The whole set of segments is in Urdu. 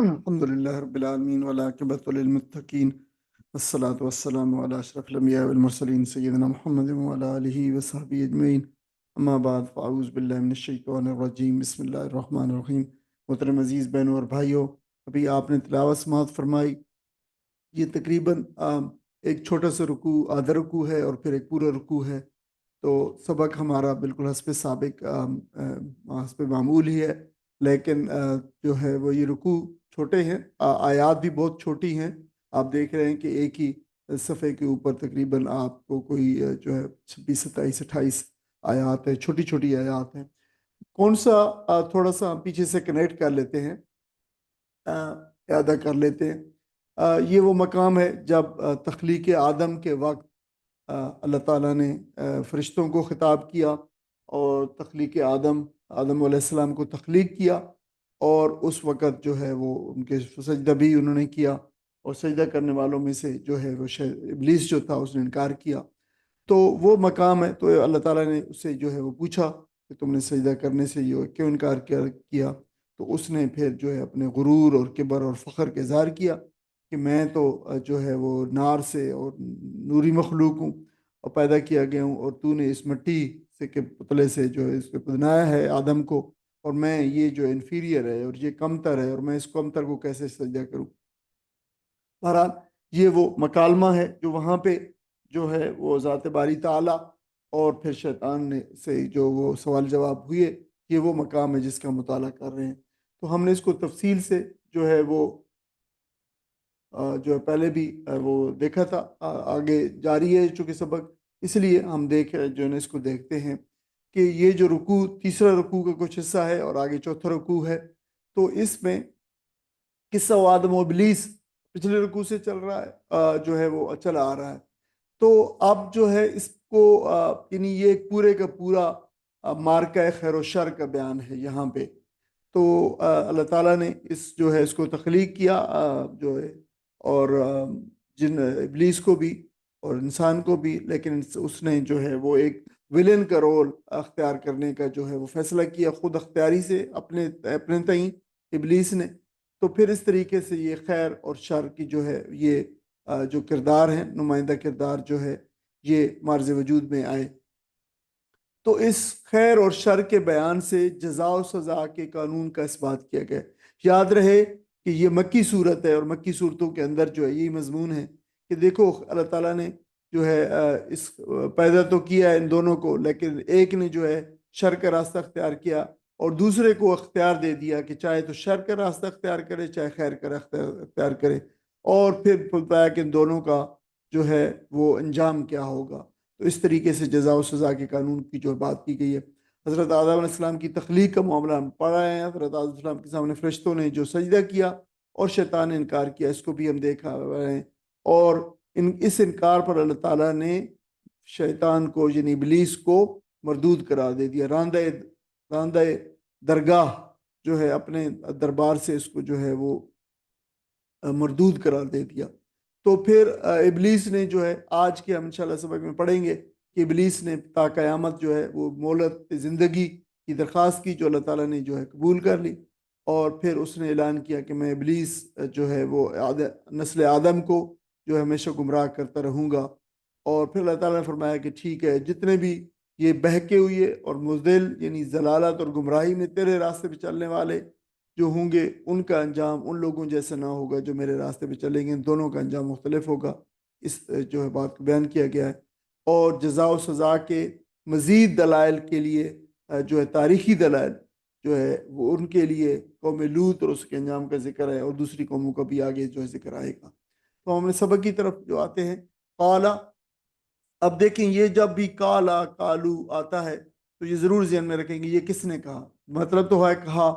الحمد لله رب العالمين والعاقبة للمتقين والصلاة والسلام على أشرف الأنبياء والمرسلين سيدنا محمد وعلى آله وصحبه أجمعين أما بعد فأعوذ بالله من الشیطان الرجیم بسم اللہ الرحمن الرحیم۔ محترم عزیز بہنوں اور بھائیوں، ابھی آپ نے تلاوت سماعت فرمائی۔ یہ تقریباً ایک چھوٹا سا رکوع آدھا رکوع ہے اور پھر ایک پورا رکوع ہے۔ تو سبق ہمارا بالکل حسب سابق حسب معمول ہی ہے، لیکن جو ہے وہ یہ رکوع چھوٹے ہیں، آیات بھی بہت چھوٹی ہیں۔ آپ دیکھ رہے ہیں کہ ایک ہی صفحے کے اوپر تقریباً آپ کو کوئی جو ہے 26 27 28 آیات ہے، چھوٹی چھوٹی آیات ہیں۔ کون سا تھوڑا سا ہم پیچھے سے کنیکٹ کر لیتے ہیں، اعادہ کر لیتے ہیں۔ یہ وہ مقام ہے جب تخلیق آدم کے وقت اللہ تعالیٰ نے فرشتوں کو خطاب کیا اور تخلیق آدم علیہ السلام کو تخلیق کیا، اور اس وقت جو ہے وہ ان کے سجدہ بھی انہوں نے کیا، اور سجدہ کرنے والوں میں سے جو ہے وہ ابلیس جو تھا اس نے انکار کیا۔ تو وہ مقام ہے، تو اللہ تعالیٰ نے اسے جو ہے وہ پوچھا کہ تم نے سجدہ کرنے سے یہ کیوں انکار کیا؟ تو اس نے پھر جو ہے اپنے غرور اور کبر اور فخر کا اظہار کیا کہ میں تو جو ہے وہ نار سے اور نوری مخلوق ہوں اور پیدا کیا گیا ہوں، اور تو نے اس مٹی سے کے پتلے سے جو ہے اس کو بنایا ہے آدم کو، اور میں یہ جو انفیریئر ہے اور یہ کمتر ہے، اور میں اس کمتر کو کیسے سجدہ کروں؟ بہرحال یہ وہ مکالمہ ہے جو وہاں پہ جو ہے وہ ذات باری تعالیٰ اور پھر شیطان نے سے جو وہ سوال جواب ہوئے، یہ وہ مقام ہے جس کا مطالعہ کر رہے ہیں۔ تو ہم نے اس کو تفصیل سے جو ہے وہ جو ہے پہلے بھی وہ دیکھا تھا، آگے جاری ہے چونکہ سبق، اس لیے ہم جو ہے نا اس کو دیکھتے ہیں کہ یہ جو رکوع تیسرا رکوع کا کچھ حصہ ہے اور آگے چوتھا رکوع ہے۔ تو اس میں قصہ و آدم و ابلیس پچھلے رکوع سے چل رہا ہے، جو ہے وہ چلا آ رہا ہے۔ تو اب جو ہے اس کو یعنی یہ ایک پورے کا پورا مارکہ خیر و شر کا بیان ہے یہاں پہ۔ تو اللہ تعالیٰ نے جو ہے اس کو تخلیق کیا، جو ہے اور جن ابلیس کو بھی اور انسان کو بھی، لیکن اس نے جو ہے وہ ایک ولن کا رول اختیار کرنے کا جو ہے وہ فیصلہ کیا خود اختیاری سے اپنے تئیں ابلیس نے۔ تو پھر اس طریقے سے یہ خیر اور شر کی جو ہے یہ جو کردار ہیں، نمائندہ کردار جو ہے یہ معرض وجود میں آئے۔ تو اس خیر اور شر کے بیان سے جزا و سزا کے قانون کا اثبات کیا گیا۔ یاد رہے کہ یہ مکی صورت ہے، اور مکی صورتوں کے اندر جو ہے یہی مضمون ہے کہ دیکھو اللہ تعالیٰ نے جو ہے اس پیدا تو کیا ہے ان دونوں کو، لیکن ایک نے جو ہے شر کا راستہ اختیار کیا اور دوسرے کو اختیار دے دیا کہ چاہے تو شر کا راستہ اختیار کرے چاہے خیر کا راستہ اختیار کرے، اور پھر بتایا کہ ان دونوں کا جو ہے وہ انجام کیا ہوگا۔ تو اس طریقے سے جزا و سزا کے قانون کی جو بات کی گئی ہے۔ حضرت آدم علیہ السلام کی تخلیق کا معاملہ ہم پڑھ رہے ہیں۔ حضرت آدم علیہ السلام کے سامنے فرشتوں نے جو سجدہ کیا اور شیطان نے انکار کیا، اس کو بھی ہم دیکھا رہے ہیں، اور اس انکار پر اللہ تعالیٰ نے شیطان کو یعنی ابلیس کو مردود قرار دے دیا، راندہ درگاہ جو ہے اپنے دربار سے اس کو جو ہے وہ مردود قرار دے دیا۔ تو پھر ابلیس نے جو ہے آج کے ہم انشاءاللہ سبق میں پڑھیں گے کہ ابلیس نے تا قیامت جو ہے وہ مہلت زندگی کی درخواست کی جو اللہ تعالیٰ نے جو ہے قبول کر لی، اور پھر اس نے اعلان کیا کہ میں ابلیس جو ہے وہ نسل آدم کو جو ہے ہمیشہ گمراہ کرتا رہوں گا۔ اور پھر اللہ تعالیٰ نے فرمایا کہ ٹھیک ہے، جتنے بھی یہ بہکے ہوئے اور مضل یعنی ضلالت اور گمراہی میں تیرے راستے پہ چلنے والے جو ہوں گے، ان کا انجام ان لوگوں جیسا نہ ہوگا جو میرے راستے پہ چلیں گے، ان دونوں کا انجام مختلف ہوگا۔ اس جو ہے بات کو بیان کیا گیا ہے، اور جزا و سزا کے مزید دلائل کے لیے جو ہے تاریخی دلائل جو ہے وہ ان کے لیے قوم لوط اور اس کے انجام کا ذکر ہے، اور دوسری قوموں کا بھی آگے جو ہے ذکر آئے گا۔ تو ہم نے سبق کی طرف جو آتے ہیں، قالا۔ اب دیکھیں یہ جب بھی کالا کالو آتا ہے تو یہ ضرور ذہن میں رکھیں گے یہ کس نے کہا، مطلب تو ہے کہا،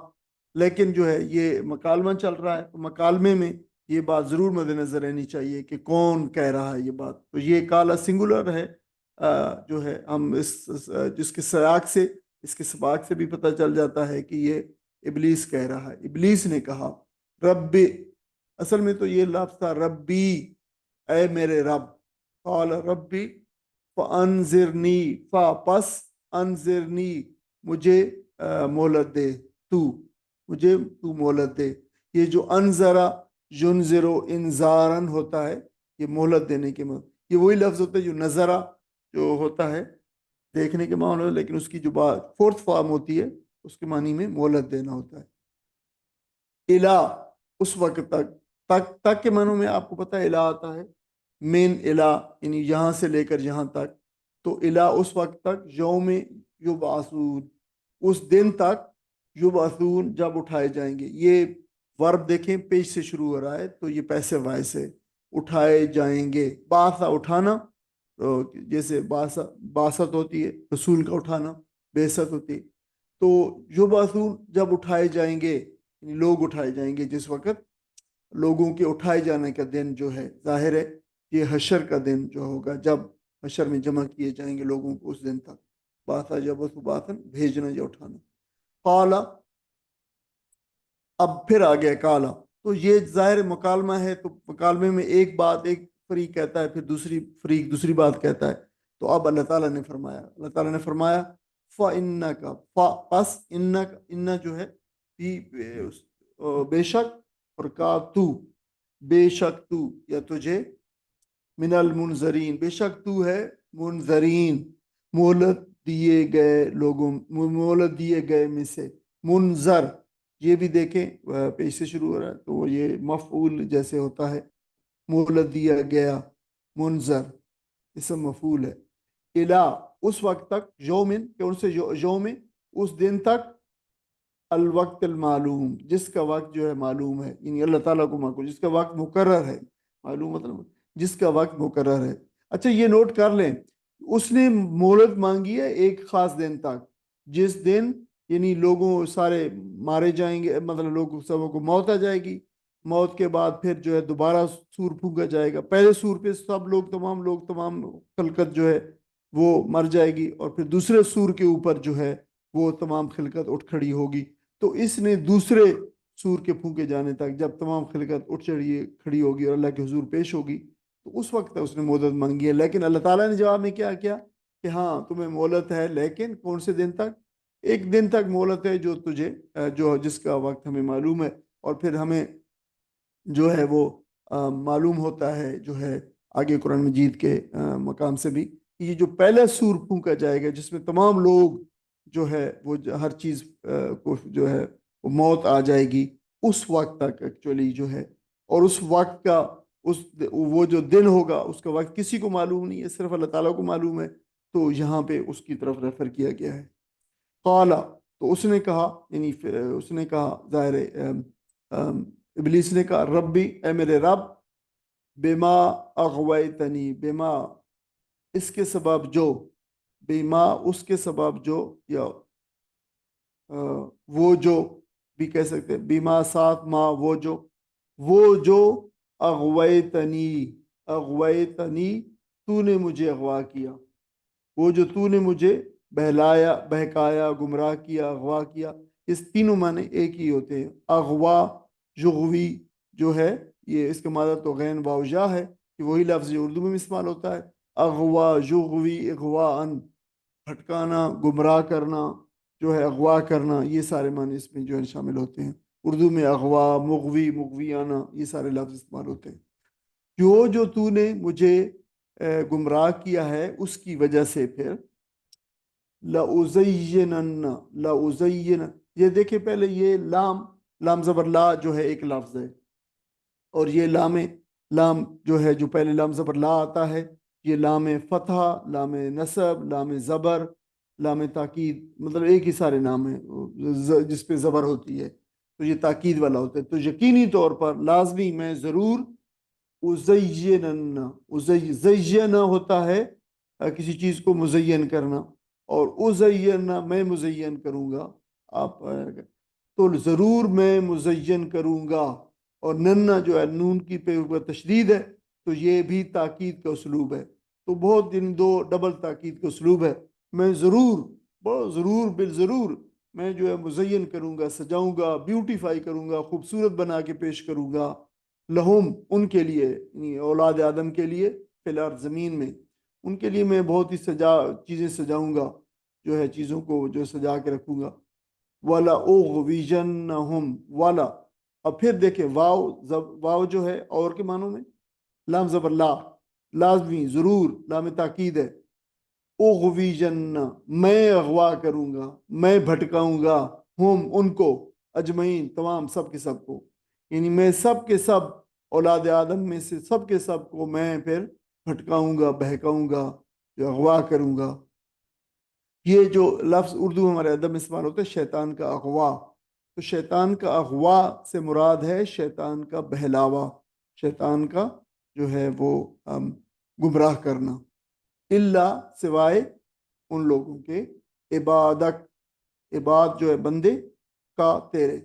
لیکن جو ہے یہ مکالمہ چل رہا ہے، تو مکالمے میں یہ بات ضرور مد نظر رہنی چاہیے کہ کون کہہ رہا ہے یہ بات۔ تو یہ کالا سنگولر ہے، جو ہے ہم جس کے سیاق سے اس کے سباق سے بھی پتہ چل جاتا ہے کہ یہ ابلیس کہہ رہا ہے۔ ابلیس نے کہا رب، اصل میں تو یہ لفظ تھا ربی، اے میرے رب، قال ربی فانذرنی، پس انذرنی، مجھے مہلت دے، مجھے تو مہلت دے۔ یہ جو انذرا ینذرو انذارن ہوتا ہے یہ مہلت دینے کے معنی، یہ وہی لفظ ہوتا ہے جو نظرا جو ہوتا ہے دیکھنے کے معنی، لیکن اس کی جو بات فورتھ فارم ہوتی ہے اس کے معنی میں مہلت دینا ہوتا ہے۔ الا اس وقت تک کے معنوں میں آپ کو پتہ ہے الا آتا ہے، من الا یعنی یہاں سے لے کر یہاں تک، تو الا اس وقت تک یوم یبعثون اس دن تک، یبعثون جب اٹھائے جائیں گے۔ یہ ورب دیکھیں پیش سے شروع ہو رہا ہے تو یہ پیسے وائس ہے، اٹھائے جائیں گے، باسا اٹھانا، جیسے باست ہوتی ہے رسول کا اٹھانا، بعثت ہوتی ہے، تو یبعثون جب اٹھائے جائیں گے، یعنی لوگ اٹھائے جائیں گے، جس وقت لوگوں کے اٹھائے جانے کا دن جو ہے، ظاہر ہے یہ حشر کا دن جو ہوگا، جب حشر میں جمع کیے جائیں گے لوگوں کو اس دن تک، باسا یبعث باسن بھیجنا یا اٹھانا۔ قالا اب پھر آ گیا کالا، تو یہ ظاہر مکالمہ ہے، تو مکالمے میں ایک بات ایک فریق کہتا ہے، پھر دوسری فریق دوسری بات کہتا ہے، تو اب اللہ تعالیٰ نے فرمایا، اللہ تعالیٰ نے فرمایا فَإِنَّكَ پس ان جو ہے بے شک، اور کا تو بے شک تو یا تجھے، من المنذرین بے شک تو ہے منذرین مہلت دیے گئے لوگوں، مہلت دیے گئے میں سے، منذر یہ بھی دیکھیں پیش سے شروع ہو رہا ہے تو یہ مفعول جیسے ہوتا ہے، مہلت دیا گیا، منذر اسم مفعول ہے، الا اس وقت تک، یومن کون سے یوم اس دن تک، الوقت المعلوم جس کا وقت جو ہے معلوم ہے، یعنی اللہ تعالیٰ کو معلوم جس کا وقت مقرر ہے، معلوم مطلب جس کا وقت مقرر ہے۔ اچھا یہ نوٹ کر لیں، اس نے مہلت مانگی ہے ایک خاص دن تک، جس دن یعنی لوگوں سارے مارے جائیں گے، مطلب لوگوں سب کو موت آ جائے گی، موت کے بعد پھر جو ہے دوبارہ سور پھونکا جائے گا، پہلے سور پہ سب لوگ تمام خلقت جو ہے وہ مر جائے گی، اور پھر دوسرے سور کے اوپر جو ہے وہ تمام خلقت اٹھ کھڑی ہوگی، تو اس نے دوسرے سور کے پھونکے جانے تک جب تمام خلقت اٹھ کھڑی ہوگی اور اللہ کے حضور پیش ہوگی، تو اس وقت اس نے مہلت مانگی ہے، لیکن اللہ تعالیٰ نے جواب میں کیا کیا کہ ہاں تمہیں مہلت ہے، لیکن کون سے دن تک، ایک دن تک مہلت ہے جو تجھے جو جس کا وقت ہمیں معلوم ہے، اور پھر ہمیں جو ہے وہ معلوم ہوتا ہے جو ہے آگے قرآن مجید کے مقام سے بھی، یہ جو پہلا سور پھونکا جائے گا جس میں تمام لوگ جو ہے وہ ہر چیز کو جو ہے وہ موت آ جائے گی، اس وقت تک ایکچولی جو ہے، اور اس وقت کا وہ جو دن ہوگا اس کا وقت کسی کو معلوم نہیں ہے، صرف اللہ تعالیٰ کو معلوم ہے، تو یہاں پہ اس کی طرف ریفر کیا گیا ہے۔ قالا تو اس نے کہا، یعنی اس نے کہا ظاہر ابلیس نے کہا ربی اے میرے رب، بما اغویتنی بما اس کے سبب جو، بما اس کے سبب جو، یا وہ جو بھی کہہ سکتے ہیں، بیما ساتھ ما وہ جو اغویتنی اغویتنی تو نے مجھے اغوا کیا، وہ جو تو نے مجھے بہلایا بہکایا گمراہ کیا اغوا کیا، اس تینوں معنی ایک ہی ہوتے ہیں، اغوا یغوی جو ہے یہ اس کا معنی تو غین واؤ ہے، کہ وہی لفظ جو اردو میں استعمال ہوتا ہے، اغوا یغوی اغوا ان بھٹکانا گمراہ کرنا جو ہے، اغوا کرنا، یہ سارے معنی اس میں جو ہے شامل ہوتے ہیں، اردو میں اغوا مغوی مغویانہ یہ سارے لفظ استعمال ہوتے ہیں، جو تو نے مجھے گمراہ کیا ہے اس کی وجہ سے، پھر لَأُزَيِّنَنَّ لَأُزَيِّنَ یہ دیکھیں پہلے یہ لام زبر لا جو ہے ایک لفظ ہے، اور یہ لام جو ہے جو پہلے لام زبر لا آتا ہے، یہ لام فتح، لام نصب، لام زبر، لام تاکید، مطلب ایک ہی سارے نام ہیں جس پہ زبر ہوتی ہے، تو یہ تاکید والا ہوتا ہے، تو یقینی طور پر لازمی میں ضرور زین ہوتا ہے کسی چیز کو مزین کرنا، اور ازین میں مزین کروں گا، آپ تو ضرور میں مزین کروں گا، اور ننا جو ہے نون کی پہ اوپر تشدید ہے، تو یہ بھی تاکید کا اسلوب ہے، تو بہت ان دو ڈبل تاکید کا اسلوب ہے، میں ضرور بہت ضرور بالضرور میں جو ہے مزین کروں گا، سجاؤں گا، بیوٹیفائی کروں گا، خوبصورت بنا کے پیش کروں گا، لہم ان کے لیے، یعنی اولاد آدم کے لیے، فی الارض زمین میں ان کے لیے میں بہت ہی چیزیں سجاؤں گا، جو ہے چیزوں کو جو سجا کے رکھوں گا، وَلَأُغْوِيَنَّهُمْ وَلَا اور پھر دیکھیں واو جو ہے اور کے معنوں میں لام زبر لا، لازمی ضرور لام تاکید ہے، اغوی جن میں اغوا کروں گا، میں بھٹکاؤں گا، ہم ان کو، اجمعین تمام سب کے سب کو، یعنی میں سب کے سب اولاد آدم میں سے سب کے سب کو میں پھر بھٹکاؤں گا، بہکاؤں گا، جو اغوا کروں گا۔ یہ جو لفظ اردو ہمارے ادب میں استعمال ہوتا ہے شیطان کا اغوا، تو شیطان کا اغوا سے مراد ہے شیطان کا بہلاوا، شیطان کا جو ہے وہ گمراہ کرنا، اللہ سوائے ان لوگوں کے، عبادک، عباد جو ہے بندے، کا تیرے،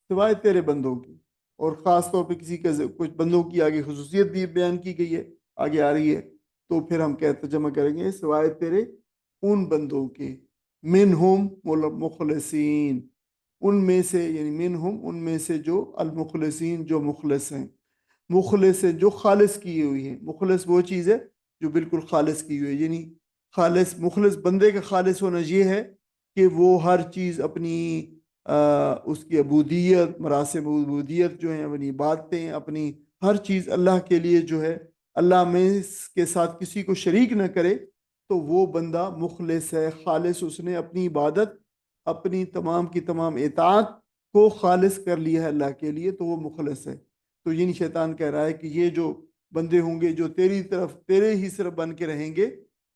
سوائے تیرے بندوں کی، اور خاص طور پہ کسی کے کچھ بندوں کی آگے خصوصیت بھی بیان کی گئی ہے، آگے آ رہی ہے، تو پھر ہم ترجمہ کریں گے سوائے تیرے ان بندوں کے، منہم مخلصین، ان میں سے، یعنی منہم ان میں سے، جو المخلصین جو مخلص ہیں، مخلص ہے جو خالص کی ہوئی ہے، مخلص وہ چیز ہے جو بالکل خالص کی ہوئی ہے، یعنی خالص، مخلص بندے کا خالص ہونا یہ ہے کہ وہ ہر چیز اپنی اس کی عبودیت، مراسم عبودیت جو ہیں، اپنی عبادتیں، اپنی ہر چیز اللہ کے لیے جو ہے، اللہ میں کے ساتھ کسی کو شریک نہ کرے، تو وہ بندہ مخلص ہے، خالص، اس نے اپنی عبادت، اپنی تمام کی تمام اطاعت کو خالص کر لیا ہے اللہ کے لیے، تو وہ مخلص ہے۔ تو یعنی شیطان کہہ رہا ہے کہ یہ جو بندے ہوں گے جو تیری طرف، تیرے ہی صرف بن کے رہیں گے،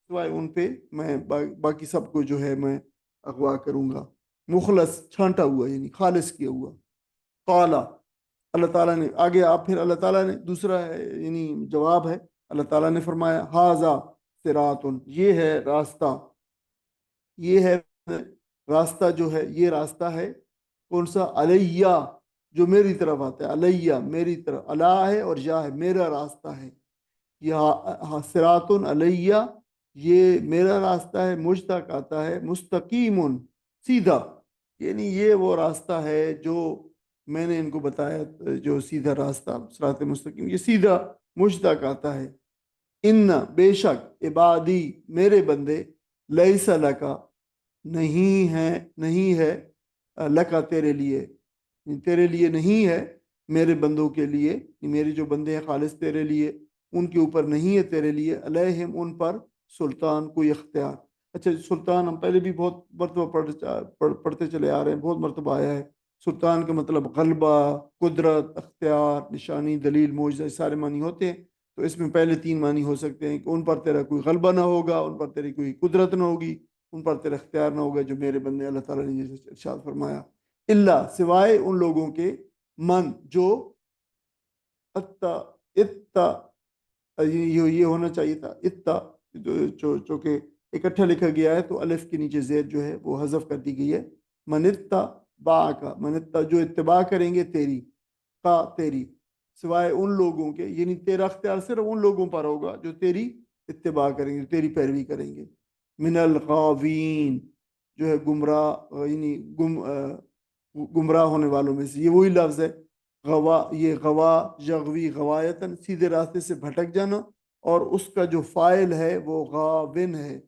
سوائے ان پہ میں باقی سب کو جو ہے میں اغوا کروں گا، مخلص چھانٹا ہوا یعنی خالص کیا ہوا۔ قالا، اللہ تعالیٰ نے آگے، آپ پھر اللہ تعالیٰ نے دوسرا ہے یعنی جواب ہے، اللہ تعالیٰ نے فرمایا ہاذا صراط، یہ ہے راستہ، یہ ہے راستہ، جو ہے یہ راستہ ہے کون سا؟ علیہ، جو میری طرف آتا ہے، علیہ میری طرف، اللہ ہے اور یا ہے، میرا راستہ ہے، یہ صراط علیہ، یہ میرا راستہ ہے، مجھ تک آتا ہے، مستقیم سیدھا، یعنی یہ وہ راستہ ہے جو میں نے ان کو بتایا، جو سیدھا راستہ صراط مستقیم، یہ سیدھا مجھ تک آتا ہے۔ ان بے شک عبادی میرے بندے، لیس لکا نہیں ہے لکا تیرے لیے، تیرے لیے نہیں ہے، میرے بندوں کے لیے، میرے جو بندے ہیں خالص تیرے لیے، ان کے اوپر نہیں ہے تیرے لیے، علیہم ان پر، سلطان کوئی اختیار۔ اچھا، سلطان ہم پہلے بھی بہت مرتبہ پڑھتے چلے آ رہے ہیں، بہت مرتبہ آیا ہے۔ سلطان کا مطلب غلبہ، قدرت، اختیار، نشانی، دلیل، معجزہ، سارے معنی ہوتے ہیں۔ تو اس میں پہلے 3 معنی ہو سکتے ہیں کہ ان پر تیرا کوئی غلبہ نہ ہوگا، ان پر تیری کوئی قدرت نہ ہوگی، ان پر تیرا اختیار نہ ہوگا، جو میرے بندے، اللہ تعالیٰ نے جیسے ارشاد فرمایا، اللہ سوائے ان لوگوں کے، من جو اتا اتا، یہ ہونا چاہیے تھا اتا، جو کہ اکٹھا لکھا گیا ہے تو الف کے نیچے زیر جو ہے وہ حذف کر دی گئی ہے، من اتا با کا، من اتا جو اتباع کریں گے تیری، کا تیری، سوائے ان لوگوں کے، یعنی تیرا اختیار صرف ان لوگوں پر ہوگا جو تیری اتباع کریں گے، تیری پیروی کریں گے، من الغاوین جو ہے گمراہ، یعنی گمراہ ہونے والوں میں سے، یہ وہی لفظ ہے غوا، یہ غوا، یغوی غوایتن، سیدھے راستے سے بھٹک جانا، اور اس کا جو فاعل ہے وہ غاون ہے،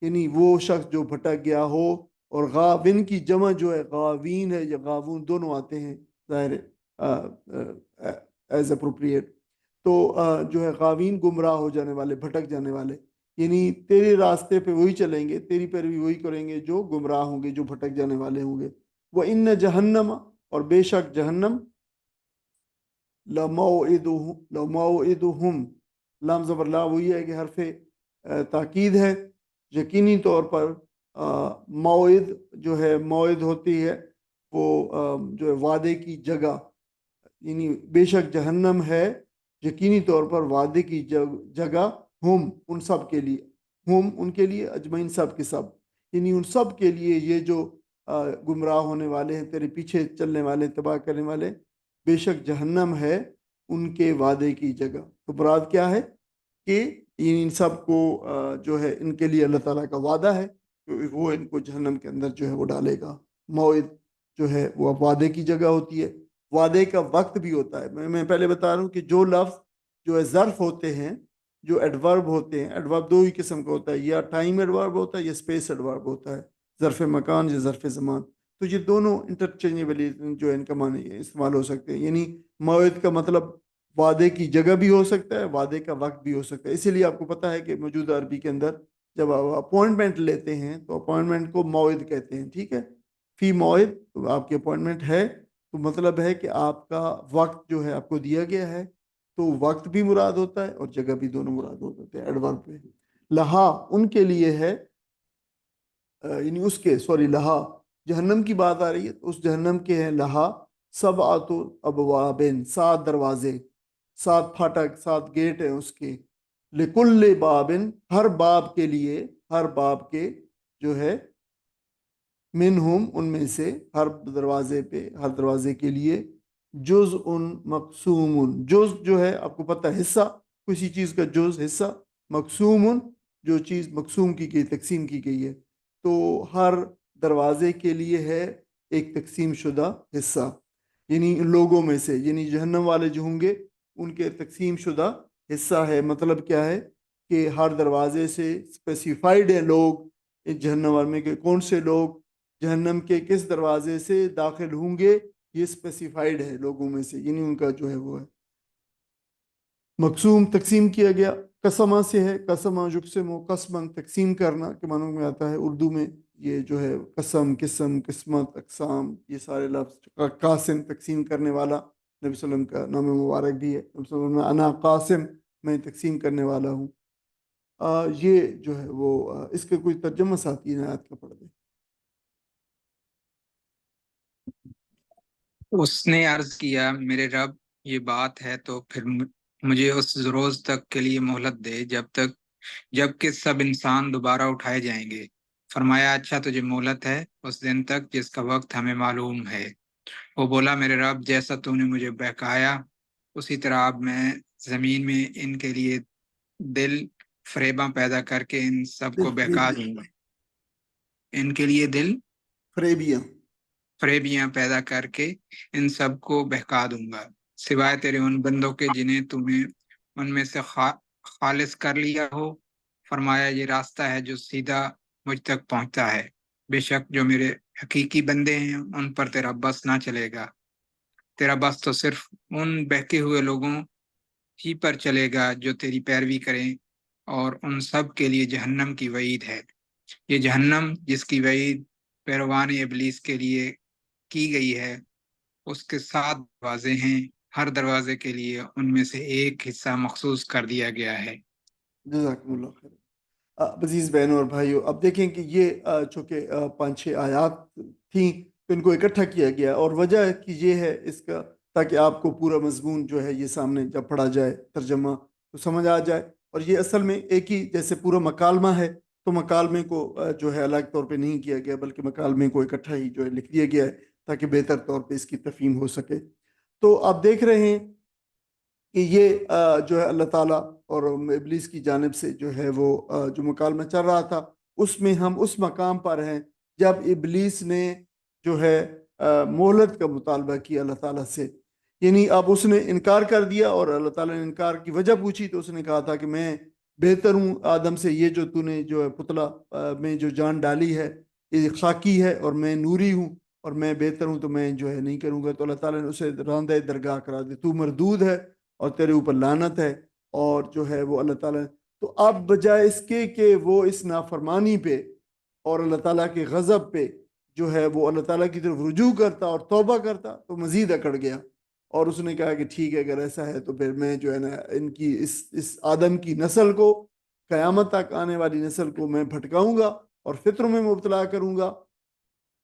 یعنی وہ شخص جو بھٹک گیا ہو، اور غاون کی جمع جو ہے غاوین ہے یا غاوون، دونوں آتے ہیں ظاہر ایز اپروپریٹ، تو جو ہے غاوین گمراہ ہو جانے والے، بھٹک جانے والے، یعنی تیرے راستے پہ وہی چلیں گے، تیری پیروی وہی کریں گے جو گمراہ ہوں گے، جو بھٹک جانے والے ہوں گے۔ وہ ان جہنم، اور بے شک جہنم، لموعدہم، لام زبر لا وہی ہے کہ حرف تاکید ہے، یقینی طور پر موعد جو ہے، موعد ہوتی ہے وہ جو ہے وعدے کی جگہ، یعنی بے شک جہنم ہے یقینی طور پر وعدے کی جگہ، ہم ان سب کے لیے، ہم ان کے لیے، اجمعین سب کے سب، یعنی ان سب کے لیے، یہ جو گمراہ ہونے والے ہیں، تیرے پیچھے چلنے والے، تباہ کرنے والے، بے شک جہنم ہے ان کے وعدے کی جگہ۔ تو مراد کیا ہے کہ ان سب کو جو ہے ان کے لیے اللہ تعالیٰ کا وعدہ ہے کہ وہ ان کو جہنم کے اندر جو ہے وہ ڈالے گا۔ موعد جو ہے وہ وعدے کی جگہ ہوتی ہے، وعدے کا وقت بھی ہوتا ہے۔ میں پہلے بتا رہا ہوں کہ جو لفظ جو ہے ظرف ہوتے ہیں، جو ایڈورب ہوتے ہیں، ایڈورب 2 ہی قسم کا ہوتا ہے، یا ٹائم ایڈورب ہوتا ہے یا اسپیس ایڈورب ہوتا ہے، ظرف مکان یا ظرف زمان۔ تو یہ دونوں انٹرچینجبلی جو ہے ان کا معنی استعمال ہو سکتے ہیں. یعنی موعد کا مطلب وعدے کی جگہ بھی ہو سکتا ہے، وعدے کا وقت بھی ہو سکتا ہے. اسی لیے آپ کو پتہ ہے کہ موجودہ عربی کے اندر جب آپ اپوائنٹمنٹ لیتے ہیں تو اپوائنٹمنٹ کو موعد کہتے ہیں. ٹھیک ہے، فی موعد، تو آپ کی اپوائنٹمنٹ ہے تو مطلب ہے کہ آپ کا وقت جو ہے آپ کو دیا گیا ہے، تو وقت بھی مراد ہوتا ہے اور جگہ بھی، دونوں مراد ہوتے ہیں. ایڈورب پہ لہا ان کے لیے ہے، یعنی اس کے، سوری، لہا جہنم کی بات آ رہی ہے تو اس جہنم کے ہیں لہا سبعۃ ابوابن، 7 دروازے، 7 پھاٹک، 7 گیٹ ہیں اس کے. لکل بابن، ہر باب کے لیے، ہر باب کے جو ہے، منہم ان میں سے، ہر دروازے پہ، ہر دروازے کے لیے، جز ان مقسوم، جز جو ہے آپ کو پتہ ہے حصہ، کسی چیز کا جز حصہ، مقسوم جو چیز مقسوم کی گئی، تقسیم کی گئی ہے. تو ہر دروازے کے لیے ہے ایک تقسیم شدہ حصہ، یعنی ان لوگوں میں سے، یعنی جہنم والے جو ہوں گے ان کے تقسیم شدہ حصہ ہے. مطلب کیا ہے کہ ہر دروازے سے اسپیسیفائڈ ہیں لوگ اس جہنم والے میں، کہ کون سے لوگ جہنم کے کس دروازے سے داخل ہوں گے، یہ اسپیسیفائڈ ہے لوگوں میں سے، یعنی ان کا جو ہے وہ ہے. مقسوم تقسیم کیا گیا، قسمہ سے ہے، قسمہ یقسم و قسمن، تقسیم کرنا کے معنوں میں آتا ہے اردو میں. یہ جو ہے قسم، قسم، قسمت، اقسام، یہ سارے لفظ. قاسم تقسیم کرنے والا، نبی صلی اللہ علیہ وسلم کا نام مبارک بھی ہے. نبی صلی اللہ علیہ وسلم انا قاسم، میں تقسیم کرنے والا ہوں. یہ جو ہے وہ اس کے کوئی ترجمہ ساتھی آیات کا پڑھ دیں. اس نے عرض کیا میرے رب یہ بات ہے تو پھر مجھے اس روز تک کے لیے مہلت دے جب کہ سب انسان دوبارہ اٹھائے جائیں گے. فرمایا اچھا تجھے مہلت ہے اس دن تک جس کا وقت ہمیں معلوم ہے. وہ بولا میرے رب جیسا تو نے مجھے بہکایا اسی طرح اب میں زمین میں ان کے لیے دل فریباں پیدا کر کے ان سب کو بہکا دوں گا. ان کے لیے دل فریبیاں پیدا کر کے ان سب کو بہکا دوں گا، سوائے تیرے ان بندوں کے جنہیں تمہیں ان میں سے خالص کر لیا ہو. فرمایا یہ راستہ ہے جو سیدھا مجھ تک پہنچتا ہے، بے شک جو میرے حقیقی بندے ہیں ان پر تیرا بس نہ چلے گا. تیرا بس تو صرف ان بہکے ہوئے لوگوں ہی پر چلے گا جو تیری پیروی کریں، اور ان سب کے لیے جہنم کی وعید ہے. یہ جہنم جس کی وعید پیروان ابلیس کے لیے کی گئی ہے، اس کے 7 دروازے ہیں، ہر دروازے کے لیے ان میں سے ایک حصہ مخصوص کر دیا گیا ہے. جزاکم اللہ خیر. عزیز بہنوں اور بھائیوں، اب دیکھیں کہ یہ چونکہ 5-6 آیات تھیں تو ان کو اکٹھا کیا گیا، اور وجہ کہ یہ ہے اس کا تاکہ آپ کو پورا مضمون جو ہے یہ سامنے جب پڑھا جائے ترجمہ تو سمجھ آ جائے. اور یہ اصل میں ایک ہی جیسے پورا مکالمہ ہے تو مکالمے کو جو ہے الگ طور پہ نہیں کیا گیا، بلکہ مکالمے کو اکٹھا ہی جو ہے لکھ دیا گیا ہے تاکہ بہتر طور پہ اس کی تفہیم ہو سکے. تو آپ دیکھ رہے ہیں کہ یہ جو ہے اللہ تعالیٰ اور ابلیس کی جانب سے جو ہے وہ جو مکالمہ چل رہا تھا، اس میں ہم اس مقام پر ہیں جب ابلیس نے جو ہے مہلت کا مطالبہ کیا اللہ تعالیٰ سے. یعنی اب اس نے انکار کر دیا، اور اللہ تعالیٰ نے انکار کی وجہ پوچھی تو اس نے کہا تھا کہ میں بہتر ہوں آدم سے، یہ جو تو نے جو ہے پتلا میں جو جان ڈالی ہے یہ خاکی ہے اور میں نوری ہوں اور میں بہتر ہوں، تو میں جو ہے نہیں کروں گا. تو اللہ تعالیٰ نے اسے راندہ درگاہ کرا دیا، تو مردود ہے اور تیرے اوپر لعنت ہے. اور جو ہے وہ اللہ تعالیٰ نے، تو اب بجائے اس کے کہ وہ اس نافرمانی پہ اور اللہ تعالیٰ کے غضب پہ جو ہے وہ اللہ تعالیٰ کی طرف رجوع کرتا اور توبہ کرتا، تو مزید اکڑ گیا. اور اس نے کہا کہ ٹھیک ہے اگر ایسا ہے تو پھر میں جو ہے نا ان کی اس آدم کی نسل کو، قیامت تک آنے والی نسل کو میں بھٹکاؤں گا اور فطروں میں مبتلا کروں گا.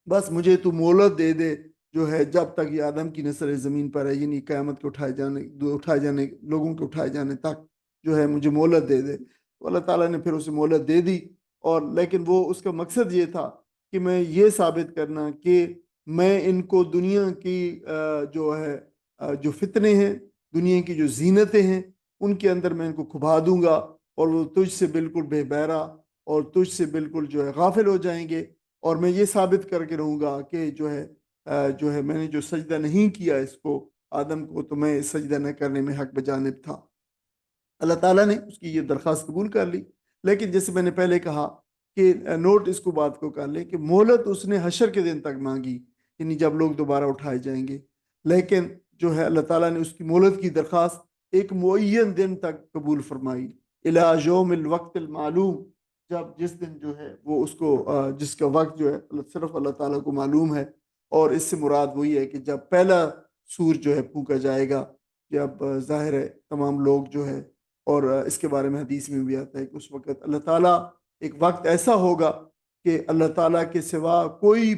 بس مجھے تو مہلت دے دے جو ہے جب تک یہ آدم کی نسل زمین پر ہے، یعنی قیامت کے اٹھائے جانے لوگوں کے اٹھائے جانے تک جو ہے مجھے مہلت دے دے. تو اللہ تعالیٰ نے پھر اسے مہلت دے دی، اور لیکن وہ اس کا مقصد یہ تھا کہ میں یہ ثابت کرنا کہ میں ان کو دنیا کی جو ہے جو فتنے ہیں، دنیا کی جو زینتیں ہیں، ان کے اندر میں ان کو کھبا دوں گا، اور وہ تجھ سے بالکل بے بہرا اور تجھ سے بالکل جو ہے غافل ہو جائیں گے. اور میں یہ ثابت کر کے رہوں گا کہ جو ہے میں نے جو سجدہ نہیں کیا اس کو، آدم کو، تو میں سجدہ نہ کرنے میں حق بجانب تھا. اللہ تعالیٰ نے اس کی یہ درخواست قبول کر لی، لیکن جیسے میں نے پہلے کہا کہ نوٹ اس کو بات کو کر لیں کہ مہلت اس نے حشر کے دن تک مانگی، یعنی جب لوگ دوبارہ اٹھائے جائیں گے، لیکن جو ہے اللہ تعالیٰ نے اس کی مہلت کی درخواست ایک معین دن تک قبول فرمائی، الی یوم الوقت المعلوم، جب جس دن جو ہے وہ اس کو جس کا وقت جو ہے صرف اللہ تعالیٰ کو معلوم ہے، اور اس سے مراد وہی ہے کہ جب پہلا سور جو ہے پھونکا جائے گا، جب ظاہر ہے تمام لوگ جو ہے، اور اس کے بارے میں حدیث میں بھی آتا ہے کہ اس وقت اللہ تعالیٰ ایک وقت ایسا ہوگا کہ اللہ تعالیٰ کے سوا کوئی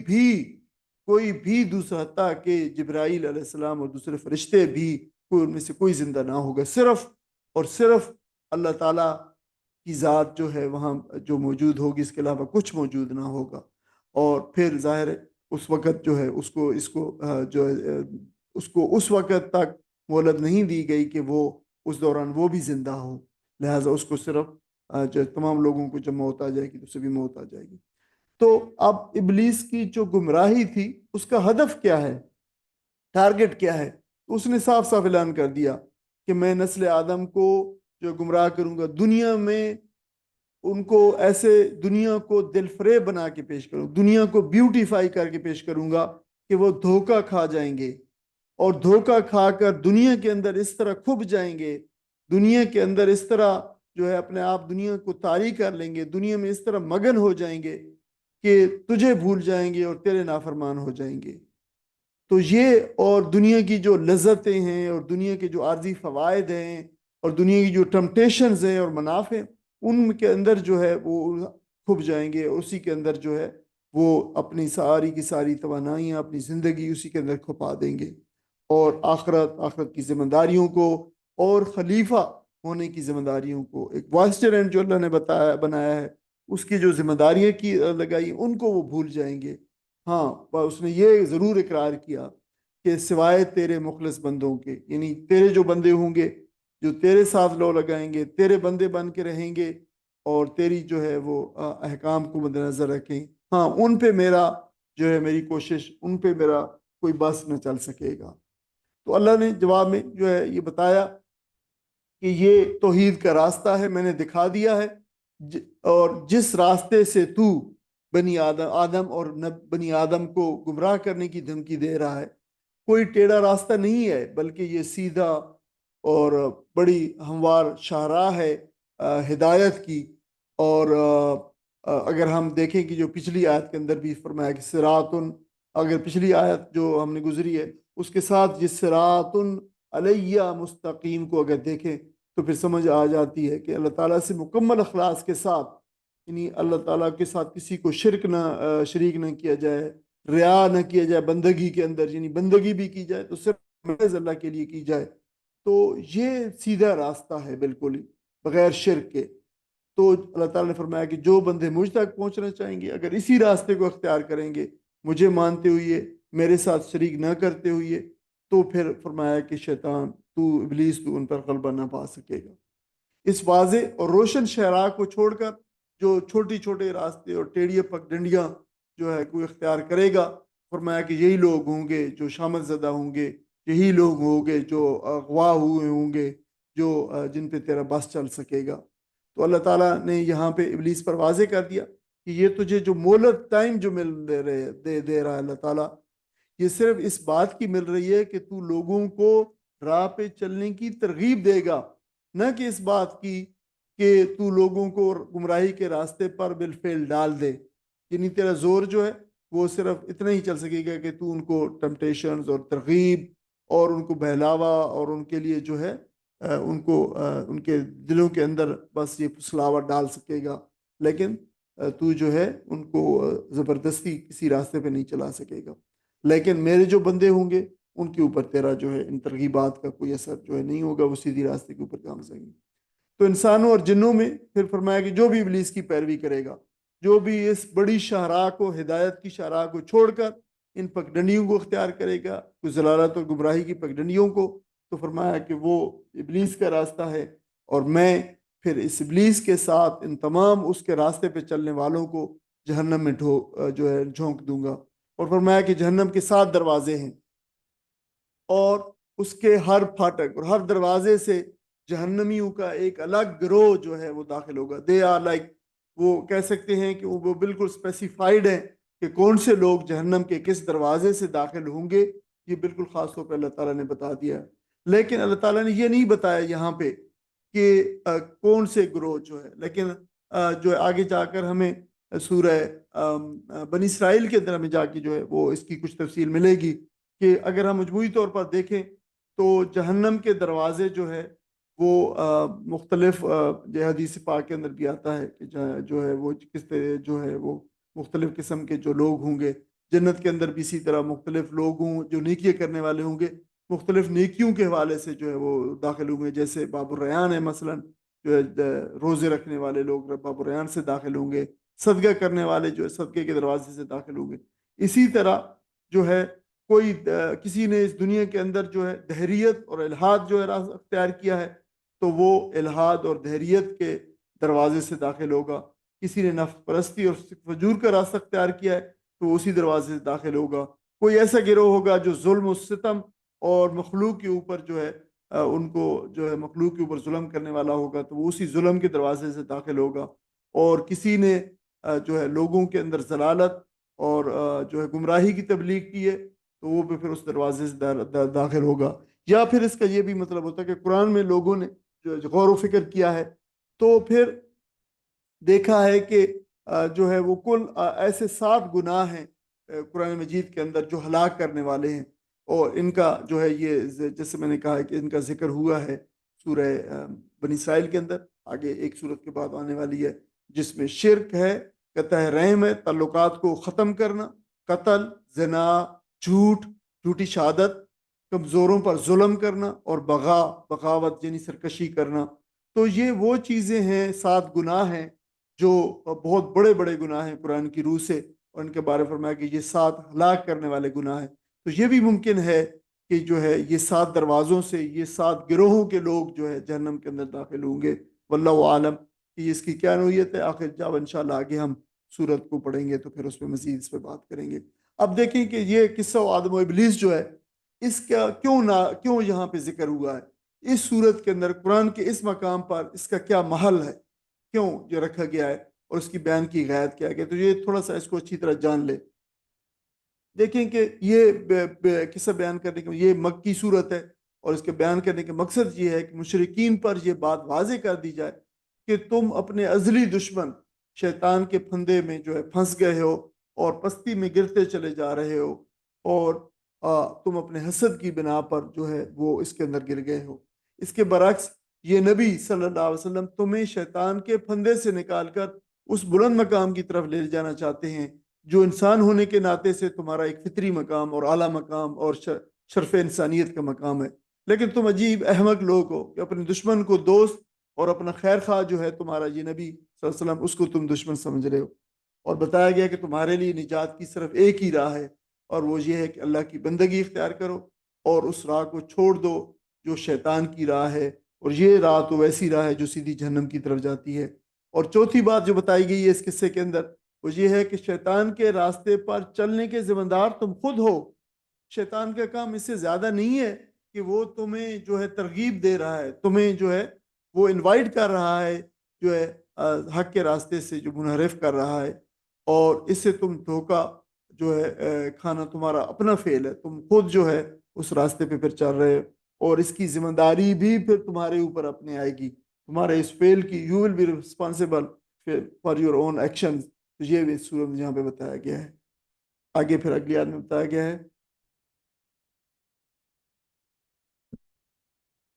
بھی دوسرا، حتیٰ کہ جبرائیل علیہ السلام اور دوسرے فرشتے بھی، کوئی ان میں سے کوئی زندہ نہ ہوگا، صرف اور صرف اللہ تعالیٰ کی ذات جو ہے وہاں جو موجود ہوگی، اس کے علاوہ کچھ موجود نہ ہوگا۔ اور پھر ظاہر ہے اس وقت جو ہے اس کو جو ہے اس کو اس وقت تک مہلت نہیں دی گئی کہ وہ اس دوران وہ بھی زندہ ہو، لہٰذا اس کو صرف جو تمام لوگوں کو جب موت آ جائے گی تو سبھی موت آ جائے گی۔ تو اب ابلیس کی جو گمراہی تھی اس کا ہدف کیا ہے، ٹارگٹ کیا ہے؟ اس نے صاف صاف اعلان کر دیا کہ میں نسل آدم کو جو گمراہ کروں گا، دنیا میں ان کو ایسے دنیا کو دل فریب بنا کے پیش کروں، دنیا کو بیوٹیفائی کر کے پیش کروں گا کہ وہ دھوکہ کھا جائیں گے، اور دھوکہ کھا کر دنیا کے اندر اس طرح کھپ جائیں گے، دنیا کے اندر اس طرح جو ہے اپنے آپ دنیا کو طاری کر لیں گے، دنیا میں اس طرح مگن ہو جائیں گے کہ تجھے بھول جائیں گے اور تیرے نافرمان ہو جائیں گے۔ تو یہ اور دنیا کی جو لذتیں ہیں اور دنیا کے جو عارضی فوائد ہیں اور دنیا کی جو ٹمپٹیشنز ہیں اور منافع، ان کے اندر جو ہے وہ کھپ جائیں گے، اسی کے اندر جو ہے وہ اپنی ساری کی ساری توانائیاں، اپنی زندگی اسی کے اندر کھپا دیں گے، اور آخرت کی ذمہ داریوں کو اور خلیفہ ہونے کی ذمہ داریوں کو، ایک وائسٹرینٹ جو اللہ نے بنایا ہے اس کی جو ذمہ داریاں کی لگائی ان کو وہ بھول جائیں گے۔ ہاں، اس نے یہ ضرور اقرار کیا کہ سوائے تیرے مخلص بندوں کے، یعنی تیرے جو بندے ہوں گے جو تیرے ساتھ لو لگائیں گے، تیرے بندے بن کے رہیں گے اور تیری جو ہے وہ احکام کو مد نظر رکھیں، ہاں ان پہ میرا جو ہے میری کوشش، ان پہ میرا کوئی بس نہ چل سکے گا۔ تو اللہ نے جواب میں جو ہے یہ بتایا کہ یہ توحید کا راستہ ہے، میں نے دکھا دیا ہے، اور جس راستے سے تو بنی آدم اور بنی آدم کو گمراہ کرنے کی دھمکی دے رہا ہے، کوئی ٹیڑھا راستہ نہیں ہے، بلکہ یہ سیدھا اور بڑی ہموار شاہراہ ہے ہدایت کی۔ اور اگر ہم دیکھیں کہ جو پچھلی آیت کے اندر بھی فرمایا کہ صراطن، اگر پچھلی آیت جو ہم نے گزری ہے اس کے ساتھ یہ صراطن علیہ مستقیم کو اگر دیکھیں تو پھر سمجھ آ جاتی ہے کہ اللہ تعالیٰ سے مکمل اخلاص کے ساتھ، یعنی اللہ تعالیٰ کے ساتھ کسی کو شریک نہ کیا جائے، ریا نہ کیا جائے بندگی کے اندر، یعنی بندگی بھی کی جائے تو صرف محض اللہ کے لیے کی جائے، تو یہ سیدھا راستہ ہے بالکل ہی بغیر شرک کے۔ تو اللہ تعالیٰ نے فرمایا کہ جو بندے مجھ تک پہنچنا چاہیں گے اگر اسی راستے کو اختیار کریں گے، مجھے مانتے ہوئے، میرے ساتھ شریک نہ کرتے ہوئے، تو پھر فرمایا کہ شیطان ابلیس تو ان پر غلبہ نہ پا سکے گا۔ اس واضح اور روشن شہراہ کو چھوڑ کر جو چھوٹی چھوٹے راستے اور ٹیڑھیاں پگڈنڈیاں جو ہے کوئی اختیار کرے گا، فرمایا کہ یہی لوگ ہوں گے جو شامت زدہ ہوں گے، یہی لوگ ہوں گے جو اغوا ہوئے ہوں گے، جو جن پہ تیرا بس چل سکے گا۔ تو اللہ تعالیٰ نے یہاں پہ ابلیس پر واضح کر دیا کہ یہ تجھے جو مہلت ٹائم جو دے رہا ہے اللہ تعالیٰ، یہ صرف اس بات کی مل رہی ہے کہ تو لوگوں کو راہ پہ چلنے کی ترغیب دے گا، نہ کہ اس بات کی کہ تو لوگوں کو گمراہی کے راستے پر بالفعل ڈال دے، یعنی تیرا زور جو ہے وہ صرف اتنا ہی چل سکے گا کہ تو ان کو ٹمپٹیشنز اور ترغیب اور ان کو بہلاوا اور ان کے لیے جو ہے ان کو ان کے دلوں کے اندر بس یہ پھسلاوٹ ڈال سکے گا، لیکن تو جو ہے ان کو زبردستی کسی راستے پہ نہیں چلا سکے گا۔ لیکن میرے جو بندے ہوں گے ان کے اوپر تیرا جو ہے ان ترغیبات کا کوئی اثر جو ہے نہیں ہوگا، وہ سیدھی راستے کے اوپر کام سکیں گے۔ تو انسانوں اور جنوں میں پھر فرمایا کہ جو بھی ابلیس کی پیروی کرے گا، جو بھی اس بڑی شاہراہ کو، ہدایت کی شاہراہ کو چھوڑ کر ان پگڈنڈیوں کو اختیار کرے گا، کچھ ضلالت اور گمراہی کی پگڈنڈیوں کو، تو فرمایا کہ وہ ابلیس کا راستہ ہے، اور میں پھر اس ابلیس کے ساتھ ان تمام اس کے راستے پہ چلنے والوں کو جہنم میں جو ہے جھونک دوں گا۔ اور فرمایا کہ جہنم کے 7 دروازے ہیں، اور اس کے ہر پھاٹک اور ہر دروازے سے جہنمیوں کا ایک الگ گروہ جو ہے وہ داخل ہوگا۔ دے آر لائک وہ کہہ سکتے ہیں کہ وہ بالکل اسپیسیفائڈ ہیں کہ کون سے لوگ جہنم کے کس دروازے سے داخل ہوں گے، یہ بالکل خاص طور پہ اللہ تعالیٰ نے بتا دیا ہے۔ لیکن اللہ تعالیٰ نے یہ نہیں بتایا یہاں پہ کہ کون سے گروہ جو ہے، لیکن جو ہے آگے جا کر ہمیں سورہ بنی اسرائیل کے اندر ہمیں جا کے جو ہے وہ اس کی کچھ تفصیل ملے گی کہ اگر ہم مجموعی طور پر دیکھیں تو جہنم کے دروازے جو ہے وہ مختلف جو حدیث پاک کے اندر بھی آتا ہے کہ جو ہے وہ کس طرح جو ہے وہ مختلف قسم کے جو لوگ ہوں گے، جنت کے اندر بھی اسی طرح مختلف لوگ ہوں جو نیکیاں کرنے والے ہوں گے، مختلف نیکیوں کے حوالے سے جو ہے وہ داخل ہوں گے، جیسے باب الریان ہے مثلا، جو ہے روزے رکھنے والے لوگ باب الریان سے داخل ہوں گے، صدقہ کرنے والے جو ہے صدقے کے دروازے سے داخل ہوں گے۔ اسی طرح جو ہے کوئی کسی نے اس دنیا کے اندر جو ہے دہریت اور الحاد جو ہے راستہ اختیار کیا ہے تو وہ الحاد اور دہریت کے دروازے سے داخل ہوگا۔ کسی نے نفس پرستی اور فجور کا راستہ اختیار کیا ہے تو وہ اسی دروازے سے داخل ہوگا۔ کوئی ایسا گروہ ہوگا جو ظلم و ستم اور مخلوق کے اوپر جو ہے ان کو جو ہے مخلوق کے اوپر ظلم کرنے والا ہوگا تو وہ اسی ظلم کے دروازے سے داخل ہوگا۔ اور کسی نے جو ہے لوگوں کے اندر ضلالت اور جو ہے گمراہی کی تبلیغ کی ہے تو وہ بھی پھر اس دروازے سے داخل ہوگا۔ یا پھر اس کا یہ بھی مطلب ہوتا ہے کہ قرآن میں لوگوں نے جو غور و فکر کیا ہے تو پھر دیکھا ہے کہ جو ہے وہ کل ایسے 7 گناہ ہیں قرآن مجید کے اندر جو ہلاک کرنے والے ہیں، اور ان کا جو ہے یہ جیسے میں نے کہا ہے کہ ان کا ذکر ہوا ہے سورہ بنی اسرائیل کے اندر، آگے ایک سورت کے بعد آنے والی ہے جس میں شرک ہے، قطع رحم ہے، تعلقات کو ختم کرنا، قتل، زنا، جھوٹ، جھوٹی شہادت، کمزوروں پر ظلم کرنا، اور بغاوت یعنی سرکشی کرنا۔ تو یہ وہ چیزیں ہیں، 7 گناہ ہیں جو بہت بڑے بڑے گناہ ہیں قرآن کی روح سے، اور ان کے بارے میں فرمایا کہ یہ 7 ہلاک کرنے والے گناہ ہیں۔ تو یہ بھی ممکن ہے کہ جو ہے یہ 7 دروازوں سے یہ 7 گروہوں کے لوگ جو ہے جہنم کے اندر داخل ہوں گے۔ واللہ عالم کہ اس کی کیا نوعیت ہے، آخر جب انشاءاللہ آگے ہم سورت کو پڑھیں گے تو پھر اس پہ مزید اس پہ بات کریں گے۔ اب دیکھیں کہ یہ قصہ آدم و ابلیس جو ہے اس کا کیوں یہاں پہ ذکر ہوا ہے اس صورت کے اندر، قرآن کے اس مقام پر اس کا کیا محل ہے، کیوں جو رکھا گیا ہے اور اس کی بیان کی غایت کیا گیا، تو یہ تھوڑا سا اس کو اچھی طرح جان لے۔ دیکھیں کہ یہ قصہ بیان کرنے کے یہ مکی صورت ہے، اور اس کے بیان کرنے کا مقصد یہ ہے کہ مشرکین پر یہ بات واضح کر دی جائے کہ تم اپنے ازلی دشمن شیطان کے پھندے میں جو ہے پھنس گئے ہو اور پستی میں گرتے چلے جا رہے ہو، اور تم اپنے حسد کی بنا پر جو ہے وہ اس کے اندر گر گئے ہو۔ اس کے برعکس یہ نبی صلی اللہ علیہ وسلم تمہیں شیطان کے پھندے سے نکال کر اس بلند مقام کی طرف لے جانا چاہتے ہیں جو انسان ہونے کے ناطے سے تمہارا ایک فطری مقام اور اعلیٰ مقام اور شرف انسانیت کا مقام ہے، لیکن تم عجیب احمق لوگ ہو کہ اپنے دشمن کو دوست اور اپنا خیر خواہ جو ہے تمہارا یہ نبی صلی اللہ علیہ وسلم اس کو تم دشمن سمجھ رہے ہو۔ اور بتایا گیا کہ تمہارے لیے نجات کی صرف ایک ہی راہ ہے، اور وہ یہ ہے کہ اللہ کی بندگی اختیار کرو اور اس راہ کو چھوڑ دو جو شیطان کی راہ ہے، اور یہ راہ تو ویسی راہ ہے جو سیدھی جہنم کی طرف جاتی ہے۔ اور چوتھی بات جو بتائی گئی ہے اس قصے کے اندر وہ یہ ہے کہ شیطان کے راستے پر چلنے کے ذمہ دار تم خود ہو۔ شیطان کا کام اس سے زیادہ نہیں ہے کہ وہ تمہیں جو ہے ترغیب دے رہا ہے، تمہیں جو ہے وہ انوائٹ کر رہا ہے جو ہے حق کے راستے سے جو منحرف کر رہا ہے، اور اس سے تم دھوکہ جو ہے کھانا تمہارا اپنا فعل ہے، تم خود جو ہے اس راستے پہ پھر چل رہے، اور اس کی ذمہ داری بھی پھر تمہارے اوپر اپنے آئے گی، تمہارے اس فعل کی you will be responsible for your own actions. تو یہ بھی سورت میں یہاں پہ بتایا گیا ہے۔ آگے پھر اگلی آیت میں بتایا گیا ہے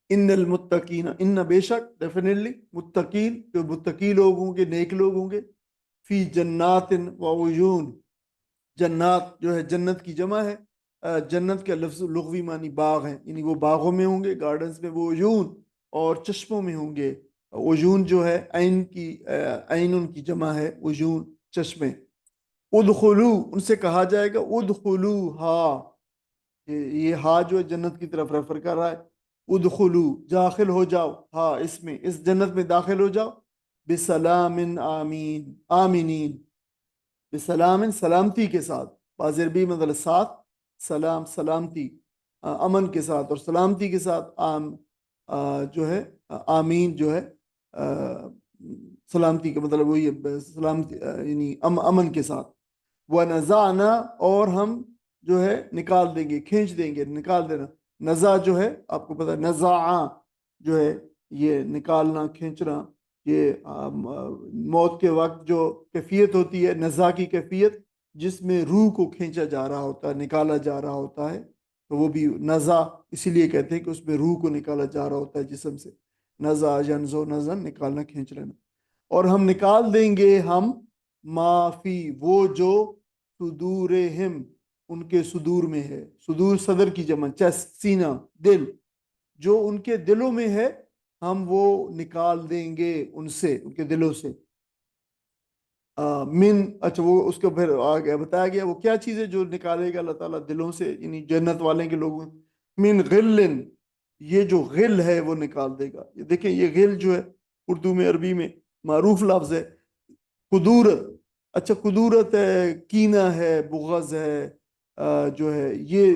ان المتقین، ان بے شک ڈیفینیٹلی متقین جو متقی لوگ ہوں گے، نیک لوگ ہوں گے، فی جنات و عیون، جنات جو ہے جنت کی جمع ہے، جنت کے لفظ لغوی معنی باغ ہیں، یعنی وہ باغوں میں ہوں گے، گارڈنز میں، وہ عیون اور چشموں میں ہوں گے۔ عیون جو ہے عین کی عین ان کی جمع ہے، عیون چشمے۔ ادخلو ان سے کہا جائے گا ادخلو ہا، یہ ہا جو ہے جنت کی طرف ریفر کر رہا ہے، ادخلو داخل ہو جاؤ، ہاں اس میں اس جنت میں داخل ہو جاؤ، بسلام آمین آمینین، بسلام سلامتی کے ساتھ، بازر بھی مطلب ساتھ، سلام سلامتی، امن کے ساتھ اور سلامتی کے ساتھ، جو ہے آمین جو ہے سلامتی کا مطلب وہی ہے، سلامتی یعنی امن کے ساتھ. وَنَزَعْنَا، اور ہم جو ہے نکال دیں گے، کھینچ دیں گے، نکال دینا. نزع جو ہے آپ کو پتا ہے، نزع جو ہے یہ نکالنا، کھینچنا. یہ موت کے وقت جو کیفیت ہوتی ہے نزع کی کیفیت، جس میں روح کو کھینچا جا رہا ہوتا ہے، نکالا جا رہا ہوتا ہے، تو وہ بھی نزع اسی لیے کہتے ہیں کہ اس میں روح کو نکالا جا رہا ہوتا ہے جسم سے. نزع ینزو نزن، نکالنا، کھینچ لینا. اور ہم نکال دیں گے ہم معافی، وہ جو صدورہم، ان کے صدور میں ہے. صدور صدر کی جمع، چیسٹ، سینہ، دل. جو ان کے دلوں میں ہے ہم وہ نکال دیں گے ان سے، ان کے دلوں سے. من، اچھا وہ اس کو پھر آگے بتایا گیا وہ کیا چیز ہے جو نکالے گا اللہ تعالیٰ دلوں سے، یعنی جنت والے کے لوگوں. من غل، یہ جو غل ہے وہ نکال دے گا. یہ دیکھیں یہ غل جو ہے اردو میں، عربی میں معروف لفظ ہے. قدورت، اچھا قدورت ہے، کینہ ہے، بغض ہے، جو ہے یہ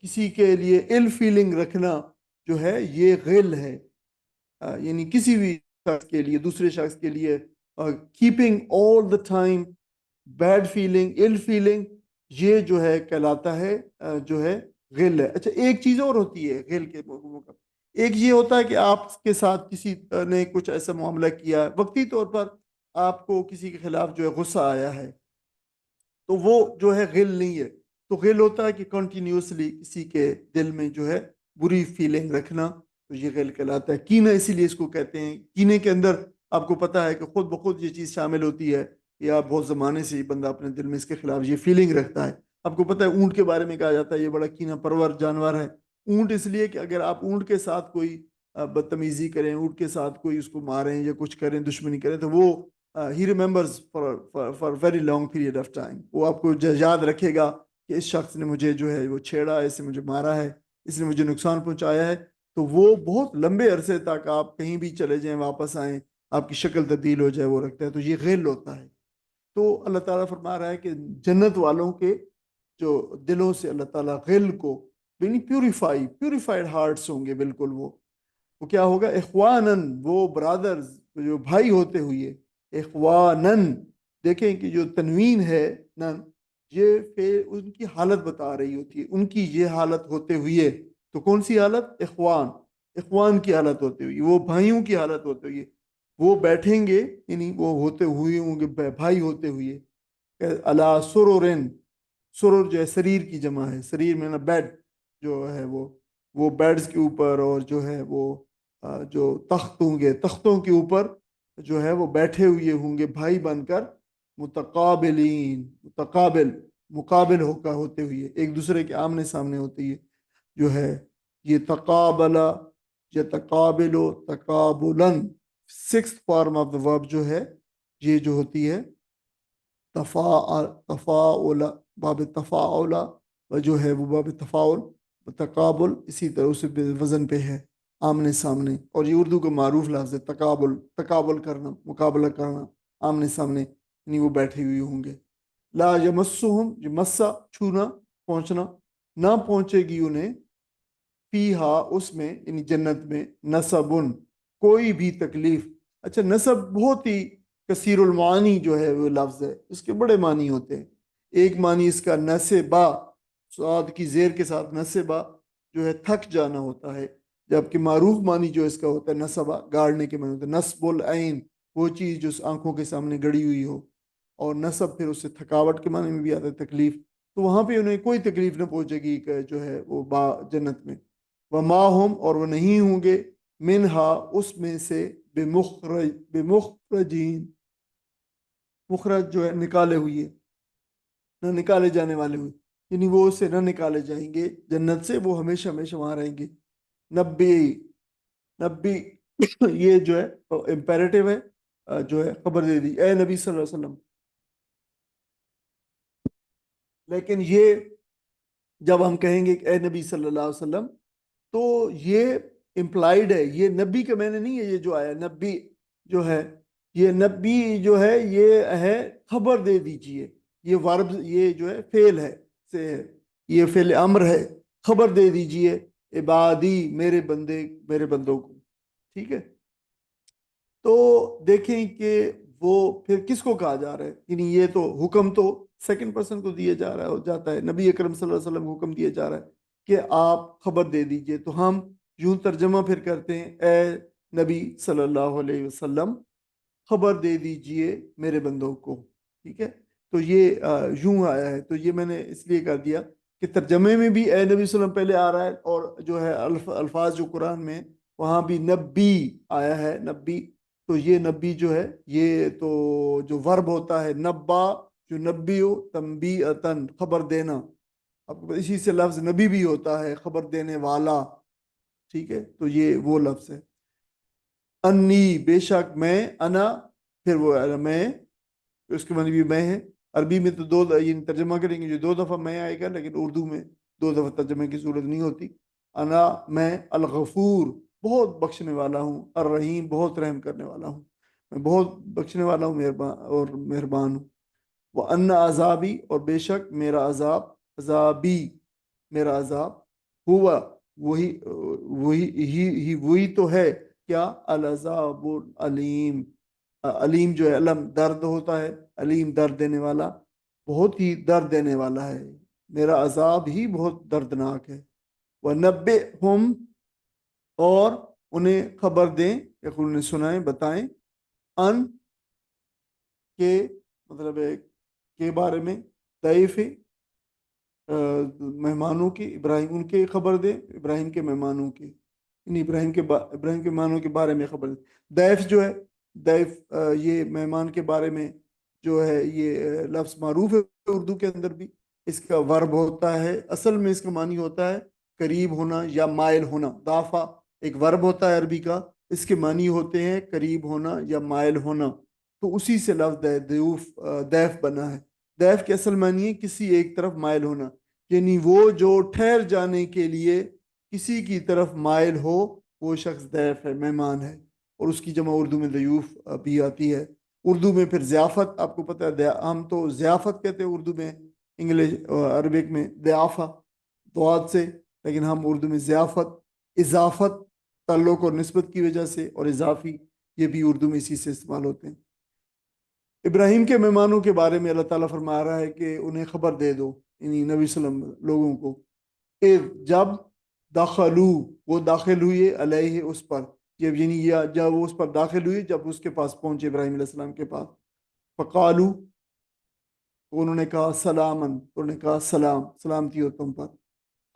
کسی کے لیے ill فیلنگ رکھنا جو ہے یہ غل ہے. یعنی کسی بھی شخص کے لیے، دوسرے شخص کے لیے keeping all the time bad feeling, ill feeling, یہ جو ہے کہلاتا ہے جو ہے غل ہے. اچھا ایک چیز اور ہوتی ہے غل کے موقع، ایک یہ ہوتا ہے کہ آپ کے ساتھ کسی نے کچھ ایسا معاملہ کیا ہے، وقتی طور پر آپ کو کسی کے خلاف جو ہے غصہ آیا ہے، تو وہ جو ہے غل نہیں ہے. تو غل ہوتا ہے کہ کنٹینیوسلی کسی کے دل میں جو ہے بری فیلنگ رکھنا، تو یہ غل کہلاتا ہے. کینہ اسی لیے اس کو کہتے ہیں. کینے کے اندر آپ کو پتا ہے کہ خود بخود یہ چیز شامل ہوتی ہے، یا بہت زمانے سے یہ بندہ اپنے دل میں اس کے خلاف یہ فیلنگ رکھتا ہے. آپ کو پتا ہے اونٹ کے بارے میں کہا جاتا ہے یہ بڑا کینہ پرور جانور ہے. اونٹ اس لیے کہ اگر آپ اونٹ کے ساتھ کوئی بدتمیزی کریں، اونٹ کے ساتھ کوئی اس کو ماریں یا کچھ کریں، دشمنی کریں، تو وہ he remembers for very long period of time. وہ آپ کو یاد رکھے گا کہ اس شخص نے مجھے جو ہے وہ چھیڑا ہے، اس نے مجھے مارا ہے، اس نے مجھے نقصان پہنچایا ہے. تو وہ بہت لمبے عرصے تک آپ کہیں بھی چلے جائیں، واپس آئیں، آپ کی شکل تبدیل ہو جائے، وہ رکھتا ہے. تو یہ غل ہوتا ہے. تو اللہ تعالیٰ فرما رہا ہے کہ جنت والوں کے جو دلوں سے اللہ تعالیٰ غل کو یعنی پیوریفائڈ ہارٹس ہوں گے بالکل. وہ کیا ہوگا؟ اخوانن، وہ برادرز، جو بھائی ہوتے ہوئے. اخوانن، دیکھیں کہ جو تنوین ہے نن، یہ ان کی حالت بتا رہی ہوتی ہے، ان کی یہ حالت ہوتے ہوئے. تو کون سی حالت؟ اخوان، اخوان کی حالت ہوتے ہوئی، وہ بھائیوں کی حالت ہوتے ہوئے وہ بیٹھیں گے، یعنی وہ ہوتے ہوئے ہوں گے بھائی ہوتے ہوئے. اللہ سرورن، سرور جو ہے سریر کی جمع ہے، سریر میں نا بیڈ جو ہے وہ بیڈز کے اوپر، اور جو ہے وہ جو تخت ہوں گے، تختوں کے اوپر جو ہے وہ بیٹھے ہوئے ہوں گے بھائی بن کر. متقابلین، متقابل، مقابل ہو کر ہوتے ہوئے، ایک دوسرے کے آمنے سامنے ہوتے ہوئے جو ہے. یہ تقابلا، یہ تقابل و تقابلن، سکس فارم آف دا ورب جو ہے یہ جو ہوتی ہے تفاعل، باب تفاعل، و جو ہے وہ باب تفاعل، تقابل اسی طرح اسے وزن پہ ہے، آمنے سامنے. اور یہ اردو کا معروف لفظ ہے تقابل، تقابل کرنا، مقابلہ کرنا، آمنے سامنے، یعنی وہ بیٹھے ہوئے ہوں گے. لا یمسہم، یہ مسا چھونا، پہنچنا، نہ پہنچے گی انہیں، فیہا اس میں یعنی جنت میں، نصبن، کوئی بھی تکلیف. اچھا نصب بہت ہی کثیر المعانی جو ہے وہ لفظ ہے، اس کے بڑے معنی ہوتے ہیں. ایک معنی اس کا نصبا، صاد کی زیر کے ساتھ نصبا جو ہے تھک جانا ہوتا ہے، جبکہ معروف معنی جو اس کا ہوتا ہے نصبا، گاڑنے کے معنی ہوتا ہے. نصب العین، وہ چیز جو آنکھوں کے سامنے گڑی ہوئی ہو. اور نصب پھر اس سے تھکاوٹ کے معنی میں بھی آتا ہے، تکلیف. تو وہاں پہ انہیں کوئی تکلیف نہ پہنچے گی کہ جو ہے وہ جنت میں. وما ہم، اور وہ نہیں ہوں گے، منہا اس میں سے، بمخرجین، مخرج جو ہے نکالے ہوئے، نہ نکالے جانے والے ہوئے، یعنی وہ اس سے نہ نکالے جائیں گے جنت سے، وہ ہمیشہ ہمیشہ وہاں رہیں گے. نبی، نبی یہ جو ہے امپیریٹو ہے، جو ہے خبر دے دی اے نبی صلی اللہ علیہ وسلم. لیکن یہ جب ہم کہیں گے کہ اے نبی صلی اللہ علیہ وسلم، تو یہ امپلائیڈ ہے، یہ نبی کا میں نے نہیں ہے. یہ جو آیا نبی جو ہے، یہ نبی جو ہے یہ ہے خبر دے دیجئے. یہ ورب، یہ جو ہے فعل ہے سے، یہ فعل امر ہے، خبر دے دیجئے عبادی، میرے بندے، میرے بندوں کو. ٹھیک ہے. تو دیکھیں کہ وہ پھر کس کو کہا جا رہا ہے، یعنی یہ تو حکم تو سیکنڈ پرسن کو دیا جا رہا ہے، ہو جاتا ہے نبی اکرم صلی اللہ علیہ وسلم کو حکم دیا جا رہا ہے کہ آپ خبر دے دیجئے، تو ہم یوں ترجمہ پھر کرتے ہیں، اے نبی صلی اللہ علیہ وسلم خبر دے دیجئے میرے بندوں کو، ٹھیک ہے؟ تو یہ یوں آیا ہے، تو یہ میں نے اس لیے کر دیا کہ ترجمے میں بھی اے نبی صلی اللہ علیہ وسلم پہلے آ رہا ہے، اور جو ہے الفاظ جو قرآن میں وہاں بھی نبی آیا ہے، نبی، تو یہ نبی جو ہے یہ تو جو ورب ہوتا ہے نبا، جو نبی ہو تنبیعتن، خبر دینا، اب اسی سے لفظ نبی بھی ہوتا ہے خبر دینے والا، ٹھیک ہے؟ تو یہ وہ لفظ ہے، انی بے شک میں، انا پھر وہ میں، اس کے معنی بھی میں ہے، عربی میں تو یہ ترجمہ کریں گے جو دو دفعہ میں آئے گا، لیکن اردو میں دو دفعہ ترجمے کی صورت نہیں ہوتی، انا میں، الغفور بہت بخشنے والا ہوں، الرحیم بہت رحم کرنے والا ہوں، میں بہت بخشنے والا ہوں، مہربان اور مہربان ہوں، وہ ان عذابی اور بے شک میرا عذاب، عذابی میرا عذاب، ہوا وہی تو ہے، کیا العذاب العلیم، علیم جو ہے علم درد ہوتا ہے، علیم درد دینے والا، بہت ہی درد دینے والا ہے، میرا عذاب ہی بہت دردناک ہے، وَنَبِّئْهُمْ اور انہیں خبر دیں یا انہیں سنائیں بتائیں، ان کے مطلب ہے کے بارے میں، ضعیف مہمانوں کی، ابراہیم ان کے خبر دیں، ابراہیم کے مہمانوں کی، یعنی ابراہیم کے مہمانوں کے بارے میں خبر دیں، ضیف جو ہے، ضیف یہ مہمان کے بارے میں جو ہے یہ لفظ معروف ہے اردو کے اندر بھی، اس کا ورب ہوتا ہے، اصل میں اس کا معنی ہوتا ہے قریب ہونا یا مائل ہونا، دافع ایک ورب ہوتا ہے عربی کا، اس کے معنی ہوتے ہیں قریب ہونا یا مائل ہونا، تو اسی سے لفظ ضیف بنا ہے، ضیف کے اصل معنی ہے کسی ایک طرف مائل ہونا، یعنی وہ جو ٹھہر جانے کے لیے کسی کی طرف مائل ہو وہ شخص ضیف ہے، مہمان ہے، اور اس کی جمع اردو میں ضیوف بھی آتی ہے، اردو میں پھر ضیافت آپ کو پتہ ہے، ہم تو ضیافت کہتے ہیں اردو میں، انگلش عربک میں ضیافہ دعات سے، لیکن ہم اردو میں ضیافت، اضافت تعلق اور نسبت کی وجہ سے، اور اضافی یہ بھی اردو میں اسی سے استعمال ہوتے ہیں۔ ابراہیم کے مہمانوں کے بارے میں اللہ تعالیٰ فرما رہا ہے کہ انہیں خبر دے دو، یعنی نبی صلی اللہ علیہ وسلم لوگوں کو، جب داخلو وہ داخل ہوئے علیہ اس پر، جب یعنی جب وہ اس پر داخل ہوئے، جب اس کے پاس پہنچے ابراہیم علیہ السلام کے پاس، فقالو تو انہوں نے کہا سلامن، انہوں نے کہا سلامتی ہو تم پر،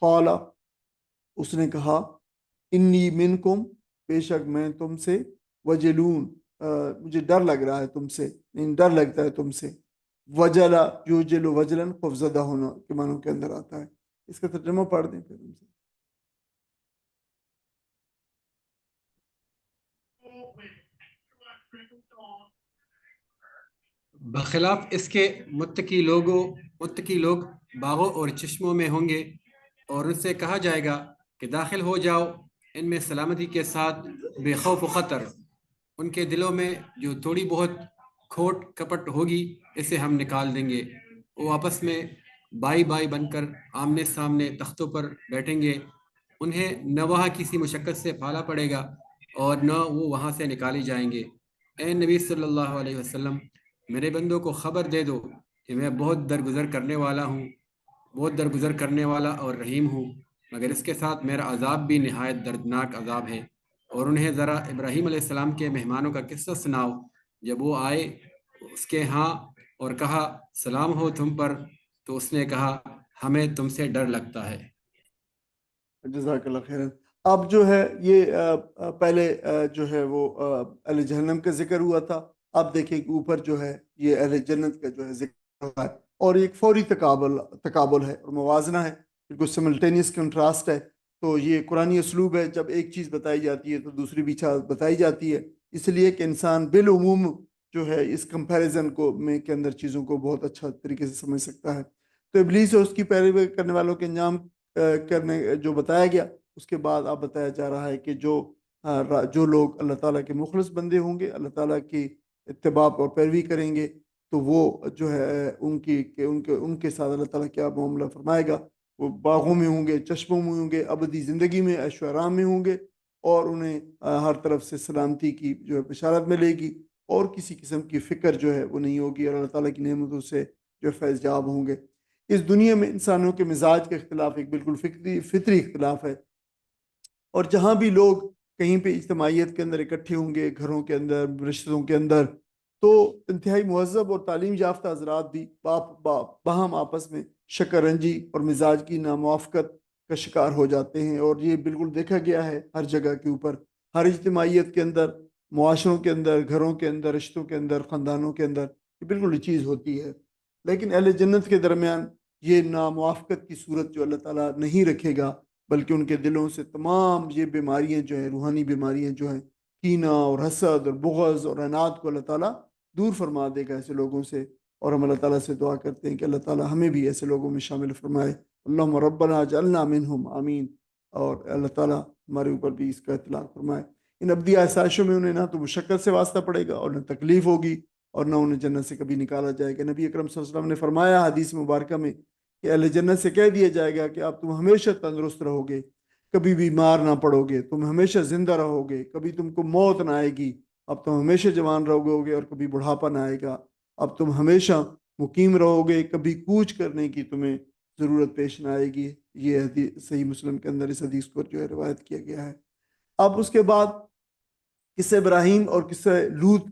قالا اس نے کہا انی منکم بے شک میں تم سے، وجلون مجھے ڈر لگ رہا ہے تم سے، ڈر لگتا ہے تم سے، وجلا یوجل وجلن خوفزدہ ہونا کے معنوں کے اندر آتا ہے، اس کا ترجمہ پڑھ دیں پھر ہم سے۔ بخلاف اس کے متقی لوگ باغوں اور چشموں میں ہوں گے، اور ان سے کہا جائے گا کہ داخل ہو جاؤ ان میں سلامتی کے ساتھ بے خوف و خطر، ان کے دلوں میں جو تھوڑی بہت کھوٹ کپٹ ہوگی اسے ہم نکال دیں گے، وہ آپس میں بائی بائی بن کر آمنے سامنے تختوں پر بیٹھیں گے، انہیں نہ وہاں کسی مشقت سے پھالا پڑے گا اور نہ وہ وہاں سے نکالے جائیں گے۔ اے نبی صلی اللہ علیہ وسلم میرے بندوں کو خبر دے دو کہ میں بہت درگزر کرنے والا اور رحیم ہوں، مگر اس کے ساتھ میرا عذاب بھی نہایت دردناک عذاب ہے۔ اور انہیں ذرا ابراہیم علیہ السلام کے مہمانوں کا قصہ سناؤ، جب وہ آئے اس کے ہاں اور کہا سلام ہو تم پر، تو اس نے کہا ہمیں تم سے ڈر لگتا ہے۔ جزاک اللہ خیرن۔ اب جو ہے یہ پہلے جو ہے وہ اہل جہنم کا ذکر ہوا تھا، اب دیکھیں کہ اوپر جو ہے یہ اہل جنت کا جو ہے ذکر ہوا ہے، اور ایک فوری تقابل ہے اور موازنہ ہے، بالکل سملٹینیس کنٹراسٹ ہے، تو یہ قرآنی اسلوب ہے، جب ایک چیز بتائی جاتی ہے تو دوسری بھی بتائی جاتی ہے، اس لیے کہ انسان بالعموم جو ہے اس کمپیریزن کے اندر چیزوں کو بہت اچھا طریقے سے سمجھ سکتا ہے۔ تو ابلیس اور اس کی پیروی کرنے والوں کے انجام کرنے جو بتایا گیا، اس کے بعد اب بتایا جا رہا ہے کہ جو لوگ اللہ تعالیٰ کے مخلص بندے ہوں گے، اللہ تعالیٰ کی اتباع اور پیروی کریں گے، تو وہ جو ہے ان کے ساتھ اللہ تعالیٰ کیا معاملہ فرمائے گا، وہ باغوں میں ہوں گے، چشموں میں ہوں گے، ابدی زندگی میں عیش و آرام میں ہوں گے، اور انہیں ہر طرف سے سلامتی کی جو ہے بشارت ملے گی، اور کسی قسم کی فکر جو ہے وہ نہیں ہوگی، اور اللہ تعالیٰ کی نعمتوں سے جو فیض یاب ہوں گے۔ اس دنیا میں انسانوں کے مزاج کا اختلاف ایک بالکل فطری اختلاف ہے، اور جہاں بھی لوگ کہیں پہ اجتماعیت کے اندر اکٹھے ہوں گے، گھروں کے اندر، رشتوں کے اندر، تو انتہائی مہذب اور تعلیم یافتہ حضرات بھی باہم آپس میں شکر رنجی اور مزاج کی ناموافقت کا شکار ہو جاتے ہیں، اور یہ بالکل دیکھا گیا ہے ہر جگہ کے اوپر، ہر اجتماعیت کے اندر، معاشروں کے اندر، گھروں کے اندر، رشتوں کے اندر، خاندانوں کے اندر یہ بالکل یہ چیز ہوتی ہے۔ لیکن اہل جنت کے درمیان یہ ناموافقت کی صورت جو اللہ تعالیٰ نہیں رکھے گا، بلکہ ان کے دلوں سے تمام یہ بیماریاں جو ہیں، روحانی بیماریاں جو ہیں، کینہ اور حسد اور بغض اور عناد کو اللہ تعالیٰ دور فرما دے گا ایسے لوگوں سے۔ اور ہم اللہ تعالیٰ سے دعا کرتے ہیں کہ اللہ تعالیٰ ہمیں بھی ایسے لوگوں میں شامل فرمائے۔ اللہم ربنا اجعلنا منہم، آمین۔ اور اللہ تعالیٰ ہمارے اوپر بھی اس کا اطلاق فرمائے۔ ان ابدی آسائشوں میں انہیں نہ تو مشقت سے واسطہ پڑے گا، اور نہ تکلیف ہوگی، اور نہ انہیں جنت سے کبھی نکالا جائے گا۔ نبی اکرم صلی اللہ علیہ وسلم نے فرمایا حدیث مبارکہ میں کہ اہل جنت سے کہہ دیا جائے گا کہ آپ تم ہمیشہ تندرست رہو گے، کبھی بیمار نہ پڑو گے، تم ہمیشہ زندہ رہو گے، کبھی تم کو موت نہ آئے گی، اب تم ہمیشہ جوان رہو گے اور کبھی بڑھاپا نہ آئے گا، اب تم ہمیشہ مقیم رہو گے، کبھی کوچ کرنے کی تمہیں ضرورت پیش نہ آئے گی۔ یہ حدیث صحیح مسلم کے اندر اس حدیث کو جو ہے روایت کیا گیا ہے۔ اب اس کے بعد قصہ ابراہیم اور قصہ لوط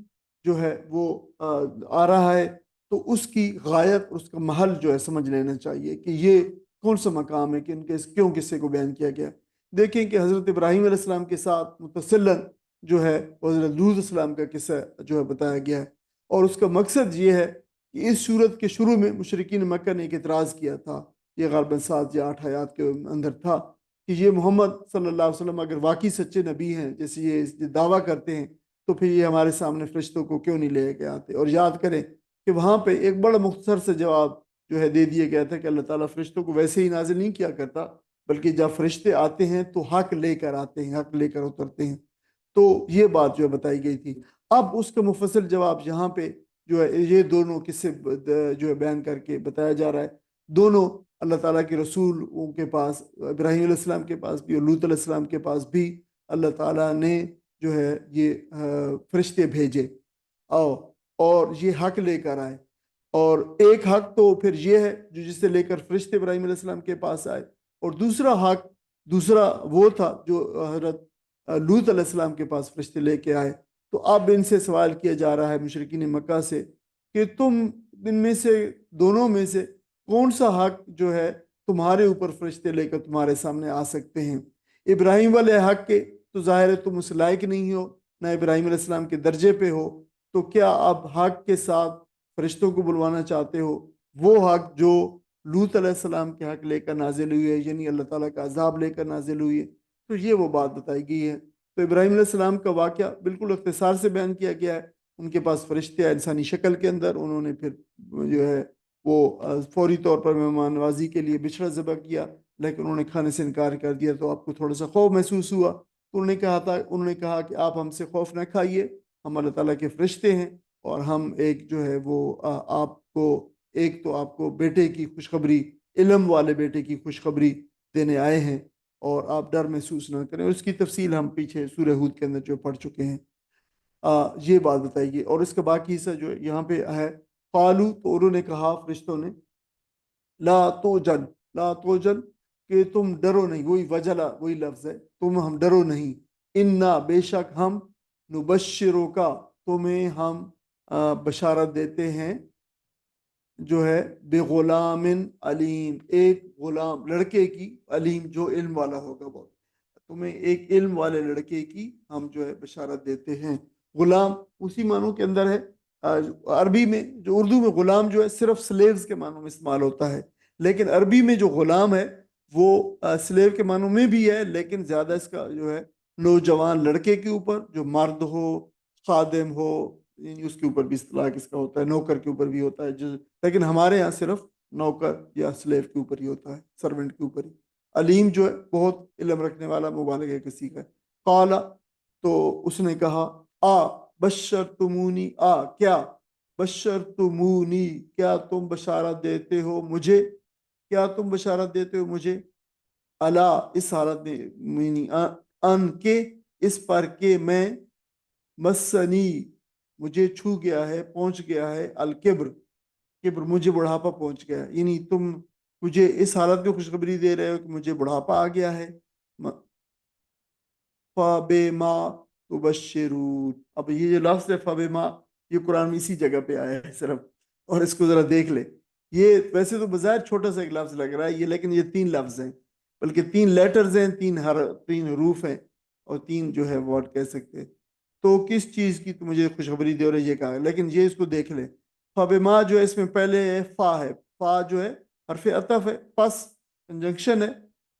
جو ہے وہ آ رہا ہے، تو اس کی غایت، اس کا محل جو ہے سمجھ لینا چاہیے کہ یہ کون سا مقام ہے، کہ ان کے کیوں قصے کو بیان کیا گیا۔ دیکھیں کہ حضرت ابراہیم علیہ السلام کے ساتھ متصلاً جو ہے حضرت لوط علیہ السلام کا قصہ جو ہے بتایا گیا ہے، اور اس کا مقصد یہ ہے کہ اس صورت کے شروع میں مشرکین مکہ نے ایک اعتراض کیا تھا، یہ غالباً 7 یا 8 آیات کے اندر تھا، کہ یہ محمد صلی اللہ علیہ وسلم اگر واقعی سچے نبی ہیں جیسے یہ دعویٰ کرتے ہیں، تو پھر یہ ہمارے سامنے فرشتوں کو کیوں نہیں لے کے آتے۔ اور یاد کریں کہ وہاں پہ ایک بڑا مختصر سے جواب جو ہے دے دیا گیا تھا کہ اللہ تعالیٰ فرشتوں کو ویسے ہی نازل نہیں کیا کرتا، بلکہ جب فرشتے آتے ہیں تو حق لے کر آتے ہیں، حق لے کر اترتے ہیں۔ تو یہ بات جو ہے بتائی گئی تھی۔ اب اس کا مفصل جواب یہاں پہ جو ہے یہ دونوں قصے جو ہے بیان کر کے بتایا جا رہا ہے۔ دونوں اللہ تعالیٰ کے رسولوں کے پاس، ابراہیم علیہ السلام کے پاس بھی اور لوط علیہ السلام کے پاس بھی اللہ تعالیٰ نے جو ہے یہ فرشتے بھیجے اور یہ حق لے کر آئے، اور ایک حق تو پھر یہ ہے جو جسے لے کر فرشتے ابراہیم علیہ السلام کے پاس آئے، اور دوسرا حق وہ تھا جو حضرت لوط علیہ السلام کے پاس فرشتے لے کے آئے۔ تو اب ان سے سوال کیا جا رہا ہے مشرکین مکہ سے کہ تم ان میں سے دونوں میں سے کون سا حق جو ہے تمہارے اوپر فرشتے لے کر تمہارے سامنے آ سکتے ہیں؟ ابراہیم والے حق کے تو ظاہر ہے تم اس لائق نہیں ہو، نہ ابراہیم علیہ السلام کے درجے پہ ہو، تو کیا اب حق کے ساتھ فرشتوں کو بلوانا چاہتے ہو؟ وہ حق جو لوط علیہ السلام کے حق لے کر نازل ہوئی ہے، یعنی اللہ تعالیٰ کا عذاب لے کر نازل ہوئی ہے۔ تو یہ وہ بات بتائی گئی ہے۔ تو ابراہیم علیہ السلام کا واقعہ بالکل اختصار سے بیان کیا گیا ہے۔ ان کے پاس فرشتے انسانی شکل کے اندر، انہوں نے پھر جو ہے وہ فوری طور پر مہمان نوازی کے لیے بچڑا ذبح کیا، لیکن انہوں نے کھانے سے انکار کر دیا، تو آپ کو تھوڑا سا خوف محسوس ہوا، تو انہوں نے کہا کہ آپ ہم سے خوف نہ کھائیے، ہم اللہ تعالیٰ کے فرشتے ہیں، اور ہم ایک جو ہے وہ آپ کو بیٹے کی خوشخبری، علم والے بیٹے کی خوشخبری دینے آئے ہیں، اور آپ ڈر محسوس نہ کریں۔ اس کی تفصیل ہم پیچھے سورہ ہود کے اندر جو پڑھ چکے ہیں۔ یہ بات بتائی گئی، اور اس کا باقی حصہ جو یہاں پہ ہے، قالو، تو انہوں نے کہا فرشتوں نے، لا توجل، کہ تم ڈرو نہیں، وہی وجلا وہی لفظ ہے، ہم ڈرو نہیں، انا، بے شک ہم، نبشرو کا، تمہیں ہم بشارت دیتے ہیں جو ہے بغلام علیم، ایک غلام لڑکے کی، علیم جو علم والا ہوگا، بہت، تمہیں ایک علم والے لڑکے کی ہم جو ہے بشارت دیتے ہیں۔ غلام اسی معنوں کے اندر ہے عربی میں، جو اردو میں غلام جو ہے صرف سلیوز کے معنوں میں استعمال ہوتا ہے، لیکن عربی میں جو غلام ہے وہ سلیو کے معنوں میں بھی ہے، لیکن زیادہ اس کا جو ہے نوجوان لڑکے کے اوپر، جو مرد ہو، خادم ہو، یعنی اس کے اوپر بھی اصطلاح اس کا ہوتا ہے، نوکر کے اوپر بھی ہوتا ہے، لیکن ہمارے ہاں صرف نوکر یا سلیو کے اوپر ہی ہوتا ہے، سرونٹ کے اوپر ہی۔ علیم جو ہے بہت علم رکھنے والا، مبالغہ کسی کا۔ قال، تو اس نے کہا، بشرتمونی، کیا، بشرتمونی، کیا تم بشارت دیتے ہو مجھے، کیا تم بشارت دیتے ہو مجھے، الا، اس حالت میں، ان کے اس پر کہ میں مسنی مجھے چھو گیا ہے پہنچ گیا ہے الکبر کبر مجھے بڑھاپا پہنچ گیا ہے، یعنی تم مجھے اس حالت میں خوشخبری دے رہے ہو کہ مجھے بڑھاپا آ گیا ہے. فَبِمَا تُبَشِّرُونَ، اب یہ جو لفظ ہے فَبِمَا، یہ قرآن میں اسی جگہ پہ آیا ہے صرف، اور اس کو ذرا دیکھ لے. یہ ویسے تو بظاہر چھوٹا سا ایک لفظ لگ رہا ہے یہ، لیکن یہ 3 لفظ ہیں، بلکہ 3 لیٹرز ہیں، 3 حروف ہیں، اور 3 جو ہے ورڈ کہہ سکتے ہیں. تو کس چیز کی تو مجھے خوشخبری دے رہے یہ کہا، لیکن یہ اس کو دیکھ لیں. فَبِمَا جو ہے اس میں پہلے ہے فا ہے، فا جو ہے حرف عطف ہے، پس کنجنکشن ہے،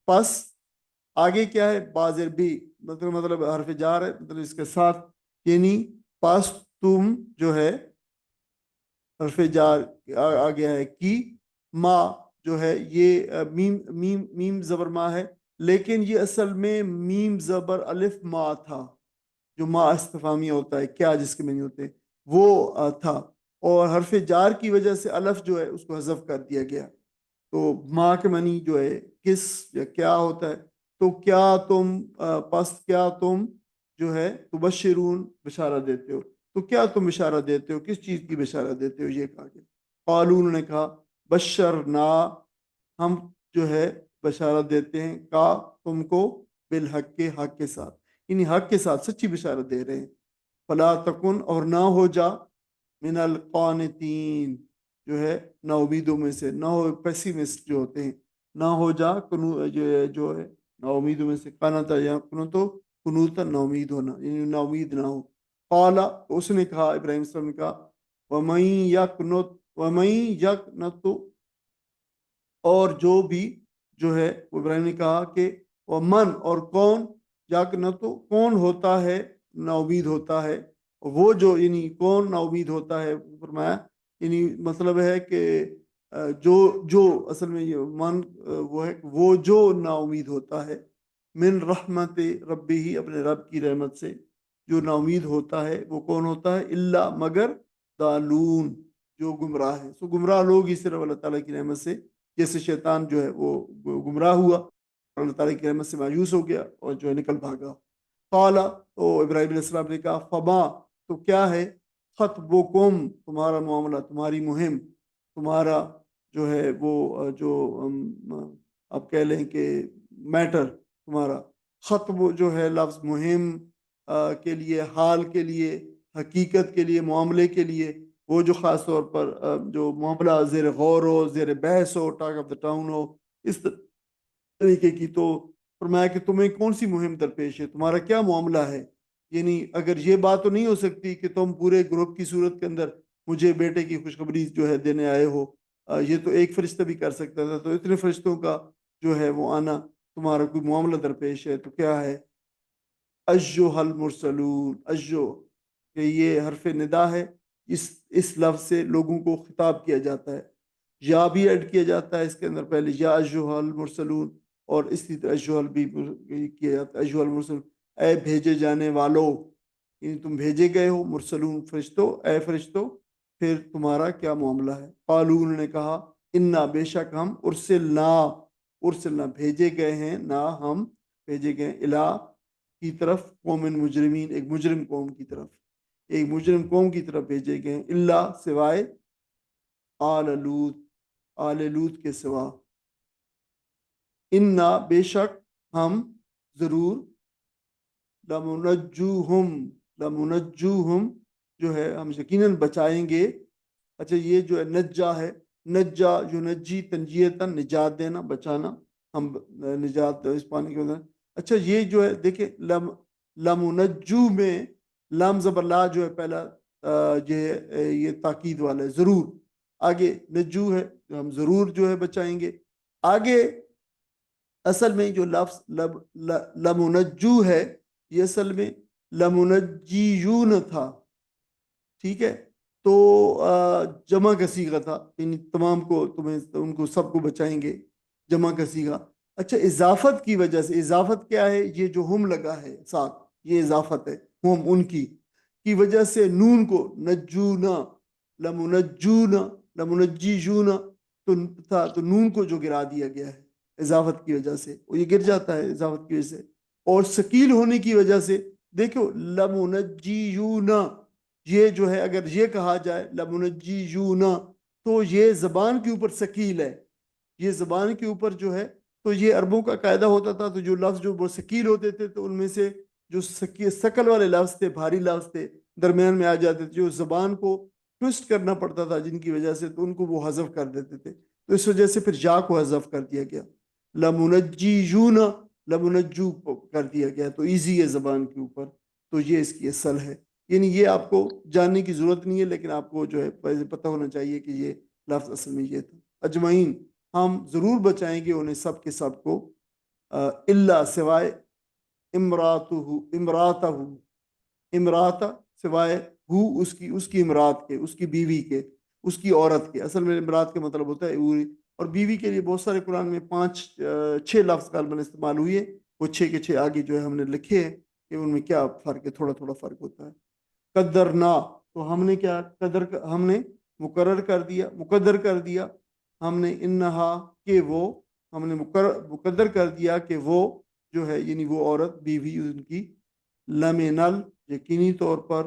پس آگے کیا ہے بازر بھی، مطلب حرف جار ہے، مطلب اس کے ساتھ، یعنی پس تم جو ہے حرف جار آ گیا ہے کی، ما جو ہے یہ میم زبر ما ہے، لیکن یہ اصل میں میم زبر الف ما تھا، جو ما استفامیہ ہوتا ہے کیا جس کے معنی ہوتے ہیں وہ تھا، اور حرف جار کی وجہ سے الف جو ہے اس کو حذف کر دیا گیا. تو ما کے معنی جو ہے کس یا کیا ہوتا ہے. تو کیا تم پس کیا تم جو ہے تبشرون بشارہ دیتے ہو، تو کیا تم بشارہ دیتے ہو، کس چیز کی بشارہ دیتے ہو، یہ کہا گیا. قالون نے کہا بشرنا، ہم جو ہے بشارہ دیتے ہیں کا تم کو بالحق کے حق کے ساتھ، یعنی حق کے ساتھ سچی بشارت دے رہے ہیں. فلا تکن، اور نہ ہو جا، من القانتین جو ہے نا امیدوں میں سے، نہ ہو پیسیمسٹ جو ہوتے ہیں، نہ ہو جا جو ہے نا امیدوں میں سے. قانتا یا قنوتو، قنوتا نا امید ہونا، یعنی نا امید نہ ہو. قال، اس نے کہا ابراہیم صلی اللہ علیہ وسلم نے کہا وَمَن يَقْنُتْ، اور جو بھی جو ہے وہ ابراہیم نے کہا کہ ومن، اور کون، یقنت، کون ہوتا ہے نا امید ہوتا ہے، وہ جو، یعنی کون نا امید ہوتا ہے، فرمایا یعنی مطلب ہے کہ جو اصل میں یہ من وہ ہے وہ جو نا امید ہوتا ہے، من رحمت ربی ہی، اپنے رب کی رحمت سے جو نا امید ہوتا ہے، وہ کون ہوتا ہے، الا مگر دالون، جو گمراہ ہے. سو گمراہ لوگ ہی صرف اللہ تعالیٰ کی رحمت سے، جیسے شیطان جو ہے وہ گمراہ ہوا اور اللہ تعالیٰ کی رحمت سے مایوس ہو گیا اور جو ہے نکل بھاگا. قال، تو ابراہیم علیہ السلام نے کہا فما، تو کیا ہے، خطبکم، تمہارا معاملہ، تمہاری مہم، تمہارا جو ہے وہ جو آپ کہہ لیں کہ میٹر تمہارا. خطب جو ہے لفظ مہم کے لیے، حال کے لیے، حقیقت کے لیے، معاملے کے لیے، وہ جو خاص طور پر جو معاملہ زیر غور ہو، زیر بحث ہو، ٹاک آف دا ٹاؤن ہو، اس طریقے کی. تو فرمایا کہ تمہیں کون سی مہم درپیش ہے، تمہارا کیا معاملہ ہے. یعنی اگر یہ بات تو نہیں ہو سکتی کہ تم پورے گروپ کی صورت کے اندر مجھے بیٹے کی خوشخبری جو ہے دینے آئے ہو، یہ تو ایک فرشتہ بھی کر سکتا تھا، تو اتنے فرشتوں کا جو ہے وہ آنا، تمہارا کوئی معاملہ درپیش ہے تو کیا ہے. ایھا المرسلون، ایھا کہ یہ حرف ندا ہے، اس لفظ سے لوگوں کو خطاب کیا جاتا ہے، یا بھی ایڈ کیا جاتا ہے اس کے اندر پہلے، یا ایھا المرسلون، اور اسی طرح ایھا بھی کیا جاتا ہے، ایھا المرسلون، اے بھیجے جانے والو، یعنی تم بھیجے گئے ہو، مرسلون فرشتوں، اے فرشتوں، پھر تمہارا کیا معاملہ ہے. قالون نے کہا انا، بے شک ہم، ارسلنا بھیجے گئے ہیں، نہ ہم بھیجے گئے، الہ کی طرف، قوم مجرمین، ایک مجرم قوم کی طرف، ایک مجرم قوم کی طرف بھیجے گئے ہیں، اللہ سوائے آل لوط کے سوا. انا، بے شک ہم، ضرور، لمنجوہم جو ہے ہم یقیناً بچائیں گے. اچھا یہ جو ہے نجا ہے، نجا ینجی تنجیتاً، نجات دینا، بچانا، ہم نجات اس پانی کے اندر. اچھا یہ جو ہے دیکھیں لمنجو میں لام زبر لا جو ہے پہلا یہ تاکید والا ہے، ضرور. آگے نجو ہے، ہم ضرور جو ہے بچائیں گے. آگے اصل میں جو لفظ لمنجو ہے، یہ اصل میں لمنجیون تھا، ٹھیک ہے. تو جمع کا صیغہ تھا، یعنی تمام کو، تمہیں ان کو سب کو بچائیں گے، جمع کا صیغہ. اچھا اضافت کی وجہ سے، اضافت کیا ہے، یہ جو ہم لگا ہے ساتھ، یہ اضافت ہے، ہم ان کی وجہ سے نون کو نجونا، لمنجونا، لمنجیجونا تو نون کو جو گرا دیا گیا ہے اضافت کی وجہ سے، وہ یہ گر جاتا ہے اضافت کی وجہ سے. اور ثقیل ہونے کی وجہ سے دیکھو لمنجیون، یہ جو ہے اگر یہ کہا جائے لمنجیون تو یہ زبان کے اوپر ثقیل ہے، یہ زبان کے اوپر جو ہے، تو یہ عربوں کا قاعدہ ہوتا تھا، تو جو لفظ جو وہ ثقیل ہوتے تھے تو ان میں سے جو ثقل والے لفظ تھے، بھاری لفظ تھے، درمیان میں آ جاتے تھے، جو زبان کو ٹوسٹ کرنا پڑتا تھا جن کی وجہ سے، تو ان کو وہ حذف کر دیتے تھے، تو اس وجہ سے پھر جا کو حذف کر دیا گیا، لمنجیون لمنجو کر دیا گیا، تو ایزی ہے زبان کے اوپر، تو یہ اس کی اصل ہے، یعنی یہ آپ کو جاننے کی ضرورت نہیں ہے، لیکن آپ کو جو ہے پتہ ہونا چاہیے کہ یہ لفظ اصل میں یہ تھا۔ اجمعین، ہم ضرور بچائیں گے انہیں سب کے سب کو، اللہ سوائے امراتہ سوائے اس کی امرات کے، اس کی بیوی کے، اس کی عورت کے، اصل میں امرات کے مطلب ہوتا ہے اور بیوی کے لیے بہت سارے قرآن میں 6 لفظ غالباً استعمال ہوئے، وہ 6 کے 6 آگے جو ہے ہم نے لکھے ہیں کہ ان میں کیا فرق ہے، تھوڑا تھوڑا فرق ہوتا ہے۔ قدرنا، تو ہم نے کیا ہم نے مقرر کر دیا ہم نے انہا کہ وہ، ہم نے مقدر کر دیا کہ وہ جو ہے یعنی وہ عورت بیوی ان کی، لمنل یقینی طور پر،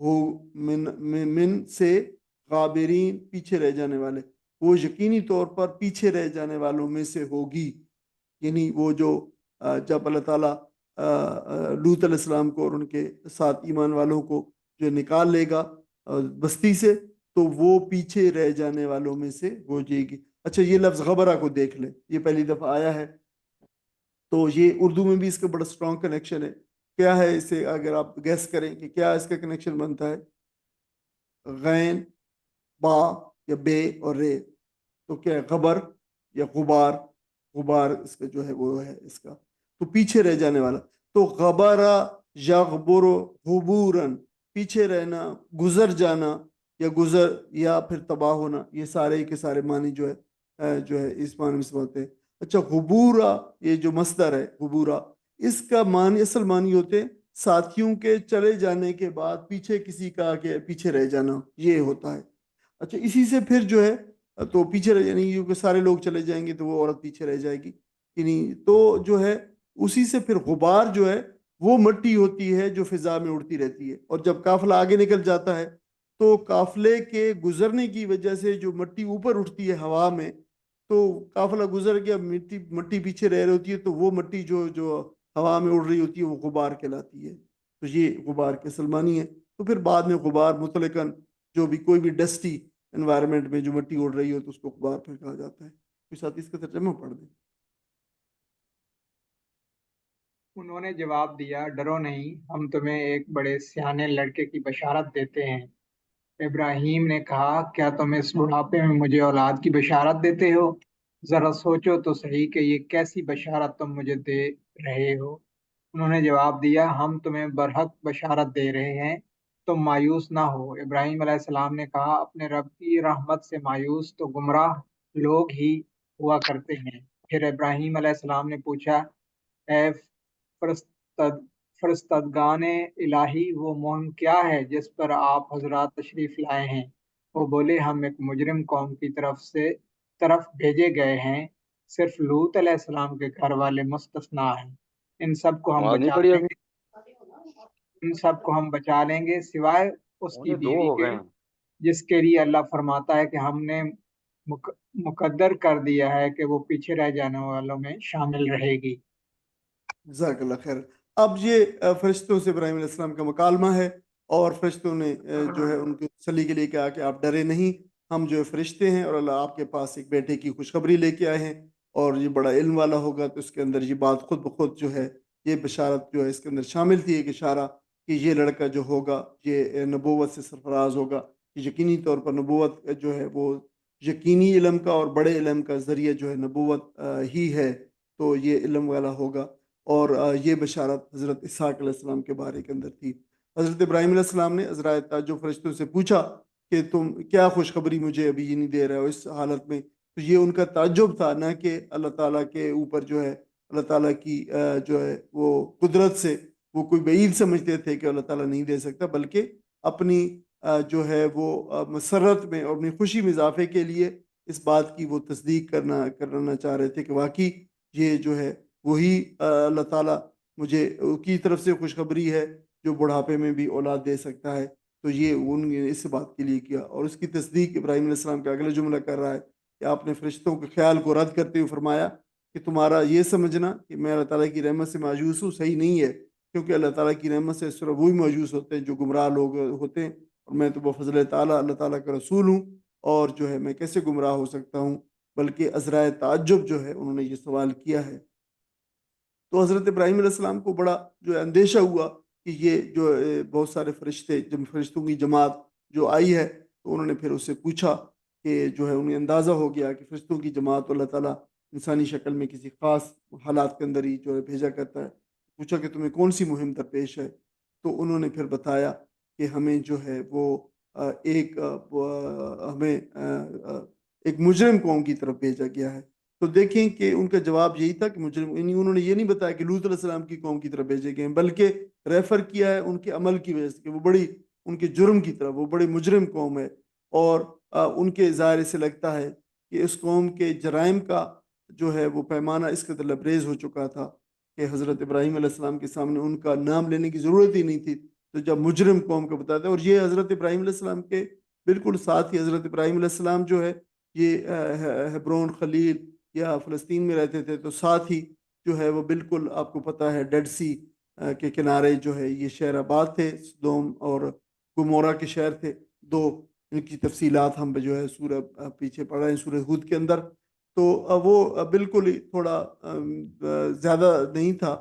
ہو من سے، غابرین پیچھے رہ جانے والے، وہ یقینی طور پر پیچھے رہ جانے والوں میں سے ہوگی، یعنی وہ جو جب اللہ تعالیٰ لوط علیہ السلام کو اور ان کے ساتھ ایمان والوں کو جو نکال لے گا بستی سے، تو وہ پیچھے رہ جانے والوں میں سے ہو جائے گی۔ اچھا، یہ لفظ غبرہ کو دیکھ لیں، یہ پہلی دفعہ آیا ہے، تو یہ اردو میں بھی اس کا بڑا اسٹرانگ کنیکشن ہے۔ کیا ہے اسے، اگر آپ گیس کریں کہ کیا اس کا کنیکشن بنتا ہے، غین، با یا بے اور رے، تو کیا ہے، غبر یا غبار اس کا جو ہے وہ ہے اس کا، تو پیچھے رہ جانے والا، تو غبرہ یغبر غبوراً، پیچھے رہنا، گزر جانا یا پھر تباہ ہونا، یہ سارے کے سارے معنی جو ہے اس معنی میں ہوتے ہیں۔ اچھا، غبورہ، یہ جو مصدر ہے غبورہ، اس کا معنی اصل معنی ہوتے ہیں ساتھیوں کے چلے جانے کے بعد پیچھے کسی کا کہ پیچھے رہ جانا، یہ ہوتا ہے۔ اچھا، اسی سے پھر جو ہے تو پیچھے رہ، یعنی کیونکہ سارے لوگ چلے جائیں گے تو وہ عورت پیچھے رہ جائے گی، یعنی تو جو ہے اسی سے پھر غبار جو ہے وہ مٹی ہوتی ہے جو فضا میں اڑتی رہتی ہے، اور جب قافلہ آگے نکل جاتا ہے تو قافلے کے گزرنے کی وجہ سے جو مٹی اوپر اٹھتی ہے ہوا میں، تو قافلہ گزر گیا، مٹی پیچھے رہ رہی ہوتی ہے، تو وہ مٹی جو ہوا میں اڑ رہی ہوتی ہے وہ غبار کہلاتی ہے، تو یہ غبار کے سلمانی ہے۔ تو پھر بعد میں غبار مطلقاً جو بھی کوئی بھی ڈسٹی انوائرمنٹ میں جو مٹی اڑ رہی ہو تو اس کو غبار پھر کہا جاتا ہے۔ کوئی ساتھ اس کا ترجمہ پڑھ دیں۔ انہوں نے جواب دیا، ڈرو نہیں، ہم تمہیں ایک بڑے سیانے لڑکے کی بشارت دیتے ہیں۔ ابراہیم نے کہا، کیا تم اس بڑھاپے میں مجھے اولاد کی بشارت دیتے ہو؟ ذرا سوچو تو صحیح کہ یہ کیسی بشارت تم مجھے دے رہے ہو۔ انہوں نے جواب دیا، ہم تمہیں برحق بشارت دے رہے ہیں، تم مایوس نہ ہو۔ ابراہیم علیہ السلام نے کہا، اپنے رب کی رحمت سے مایوس تو گمراہ لوگ ہی ہوا کرتے ہیں۔ پھر ابراہیم علیہ السلام نے پوچھا، اے فرستادگان الہی، وہ مہم کیا ہے جس پر آپ حضرات تشریف لائے ہیں؟ وہ بولے، ہم ایک مجرم قوم کی طرف بھیجے گئے ہیں، صرف لوط علیہ السلام کے گھر والے مستثنا ہیں، ان سب کو ہم بچا لیں گے سوائے اس کی بیوی کے، جس کے لیے اللہ فرماتا ہے کہ ہم نے مقدر کر دیا ہے کہ وہ پیچھے رہ جانے والوں میں شامل رہے گی۔ جزاک اللہ خیر۔ اب یہ فرشتوں سے ابراہیم علیہ السلام کا مکالمہ ہے، اور فرشتوں نے جو ہے ان کے تسلی کے لیے کہا کہ آپ ڈرے نہیں، ہم جو ہے فرشتے ہیں اور اللہ آپ کے پاس ایک بیٹے کی خوشخبری لے کے آئے ہیں، اور یہ بڑا علم والا ہوگا، تو اس کے اندر یہ بات خود بخود جو ہے یہ بشارت جو ہے اس کے اندر شامل تھی، ایک اشارہ کہ یہ لڑکا جو ہوگا یہ نبوت سے سرفراز ہوگا، یقینی طور پر نبوت جو ہے وہ یقینی علم کا اور بڑے علم کا ذریعہ جو ہے نبوت ہی ہے، تو یہ علم والا ہوگا، اور یہ بشارت حضرت اسحاق علیہ السلام کے بارے کے اندر تھی۔ حضرت ابراہیم علیہ السلام نے عذرائے تعجب فرشتوں سے پوچھا کہ تم کیا خوشخبری مجھے ابھی یہ نہیں دے رہے ہو اس حالت میں، تو یہ ان کا تعجب تھا، نہ کہ اللہ تعالیٰ کے اوپر جو ہے اللہ تعالیٰ کی جو ہے وہ قدرت سے وہ کوئی بعید سمجھتے تھے کہ اللہ تعالیٰ نہیں دے سکتا، بلکہ اپنی جو ہے وہ مسرت میں اور اپنی خوشی میں اضافے کے لیے اس بات کی وہ تصدیق کرنا چاہ رہے تھے کہ واقعی یہ جو ہے وہی اللہ تعالیٰ مجھے کی طرف سے خوشخبری ہے جو بڑھاپے میں بھی اولاد دے سکتا ہے. تو یہ ان نے اس بات کے لیے کیا، اور اس کی تصدیق ابراہیم علیہ السلام کا اگلا جملہ کر رہا ہے کہ آپ نے فرشتوں کے خیال کو رد کرتے ہوئے فرمایا کہ تمہارا یہ سمجھنا کہ میں اللہ تعالیٰ کی رحمت سے مایوس ہوں صحیح نہیں ہے، کیونکہ اللہ تعالیٰ کی رحمت سے اس طرح وہی مایوس ہوتے ہیں جو گمراہ لوگ ہوتے ہیں، اور میں تو بفضل تعالیٰ اللہ تعالیٰ کا رسول ہوں، اور جو ہے میں کیسے گمراہ ہو سکتا ہوں. بلکہ عذرائے تعجب جو ہے انہوں نے یہ سوال کیا ہے. تو حضرت ابراہیم علیہ السلام کو بڑا جو ہے اندیشہ ہوا کہ یہ جو بہت سارے فرشتے، جب فرشتوں کی جماعت جو آئی ہے، تو انہوں نے پھر اس سے پوچھا کہ جو ہے انہیں اندازہ ہو گیا کہ فرشتوں کی جماعت اللہ تعالیٰ انسانی شکل میں کسی خاص حالات کے اندر ہی جو ہے بھیجا کرتا ہے. پوچھا کہ تمہیں کون سی مہم درپیش ہے؟ تو انہوں نے پھر بتایا کہ ہمیں جو ہے وہ ہمیں ایک مجرم قوم کی طرف بھیجا گیا ہے. تو دیکھیں کہ ان کا جواب یہی تھا کہ مجرم، انہوں نے یہ نہیں بتایا کہ لوط علیہ السلام کی قوم کی طرف بھیجے گئے ہیں، بلکہ ریفر کیا ہے ان کے عمل کی وجہ سے کہ وہ بڑی ان کے جرم کی طرف، وہ بڑی مجرم قوم ہے. اور ان کے ظاہر سے لگتا ہے کہ اس قوم کے جرائم کا جو ہے وہ پیمانہ اس قدر لبریز ہو چکا تھا کہ حضرت ابراہیم علیہ السلام کے سامنے ان کا نام لینے کی ضرورت ہی نہیں تھی. تو جب مجرم قوم کو بتاتا ہے، اور یہ حضرت ابراہیم علیہ السلام کے بالکل ساتھ ہی حضرت ابراہیم علیہ السلام جو ہے یہ ہیبرون خلیل یا فلسطین میں رہتے تھے، تو ساتھ ہی جو ہے وہ بالکل آپ کو پتہ ہے ڈیڈ سی کے کنارے جو ہے یہ شہر آباد تھے، سدوم اور گمورا کے شہر تھے دو. ان کی تفصیلات ہم جو ہے سورہ پیچھے پڑھ رہے ہیں سورہ ہود کے اندر. تو وہ بالکل ہی تھوڑا زیادہ نہیں تھا،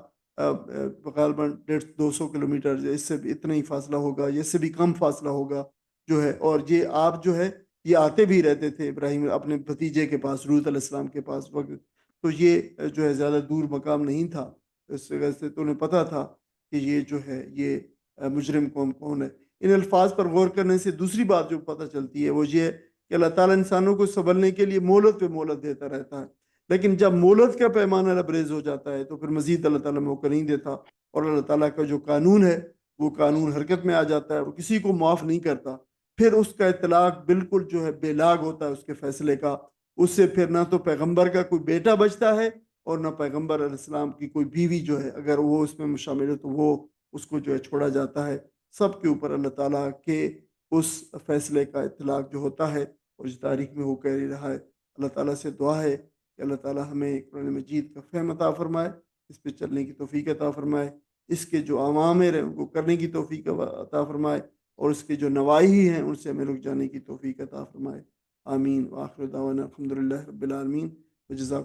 غالباً 150-200 کلومیٹر، اس سے بھی اتنا ہی فاصلہ ہوگا، اس سے بھی کم فاصلہ ہوگا جو ہے. اور یہ آپ جو ہے یہ آتے بھی رہتے تھے ابراہیم اپنے بھتیجے کے پاس، لوط علیہ السلام کے پاس وقت. تو یہ جو ہے زیادہ دور مقام نہیں تھا، اس وجہ سے تو انہیں پتہ تھا کہ یہ جو ہے یہ مجرم قوم کون ہے. ان الفاظ پر غور کرنے سے دوسری بات جو پتہ چلتی ہے وہ یہ ہے کہ اللہ تعالیٰ انسانوں کو سنبھلنے کے لیے مہلت پہ مہلت دیتا رہتا ہے، لیکن جب مہلت کا پیمانہ لبریز ہو جاتا ہے تو پھر مزید اللہ تعالیٰ موقع نہیں دیتا، اور اللہ تعالیٰ کا جو قانون ہے وہ قانون حرکت میں آ جاتا ہے اور کسی کو معاف نہیں کرتا. پھر اس کا اطلاق بالکل جو ہے بے لاگ ہوتا ہے اس کے فیصلے کا. اس سے پھر نہ تو پیغمبر کا کوئی بیٹا بچتا ہے اور نہ پیغمبر علیہ السلام کی کوئی بیوی جو ہے اگر وہ اس میں شامل ہے تو وہ اس کو جو ہے چھوڑا جاتا ہے. سب کے اوپر اللہ تعالیٰ کے اس فیصلے کا اطلاق جو ہوتا ہے اور اس تاریخ میں وہ کہہ رہا ہے. اللہ تعالیٰ سے دعا ہے کہ اللہ تعالیٰ ہمیں قرآن مجید کا فہم عطا فرمائے، اس پہ چلنے کی توفیق عطا فرمائے، اس کے جو اوامر ہیں ان کو کرنے کی توفیق عطا فرمائے، اور اس کے جو نواہی ہیں ان سے ہمیں رک جانے کی توفیق عطا فرمائے. آمین. وآخر دعوانا الحمدللہ رب العالمین. وجزاکم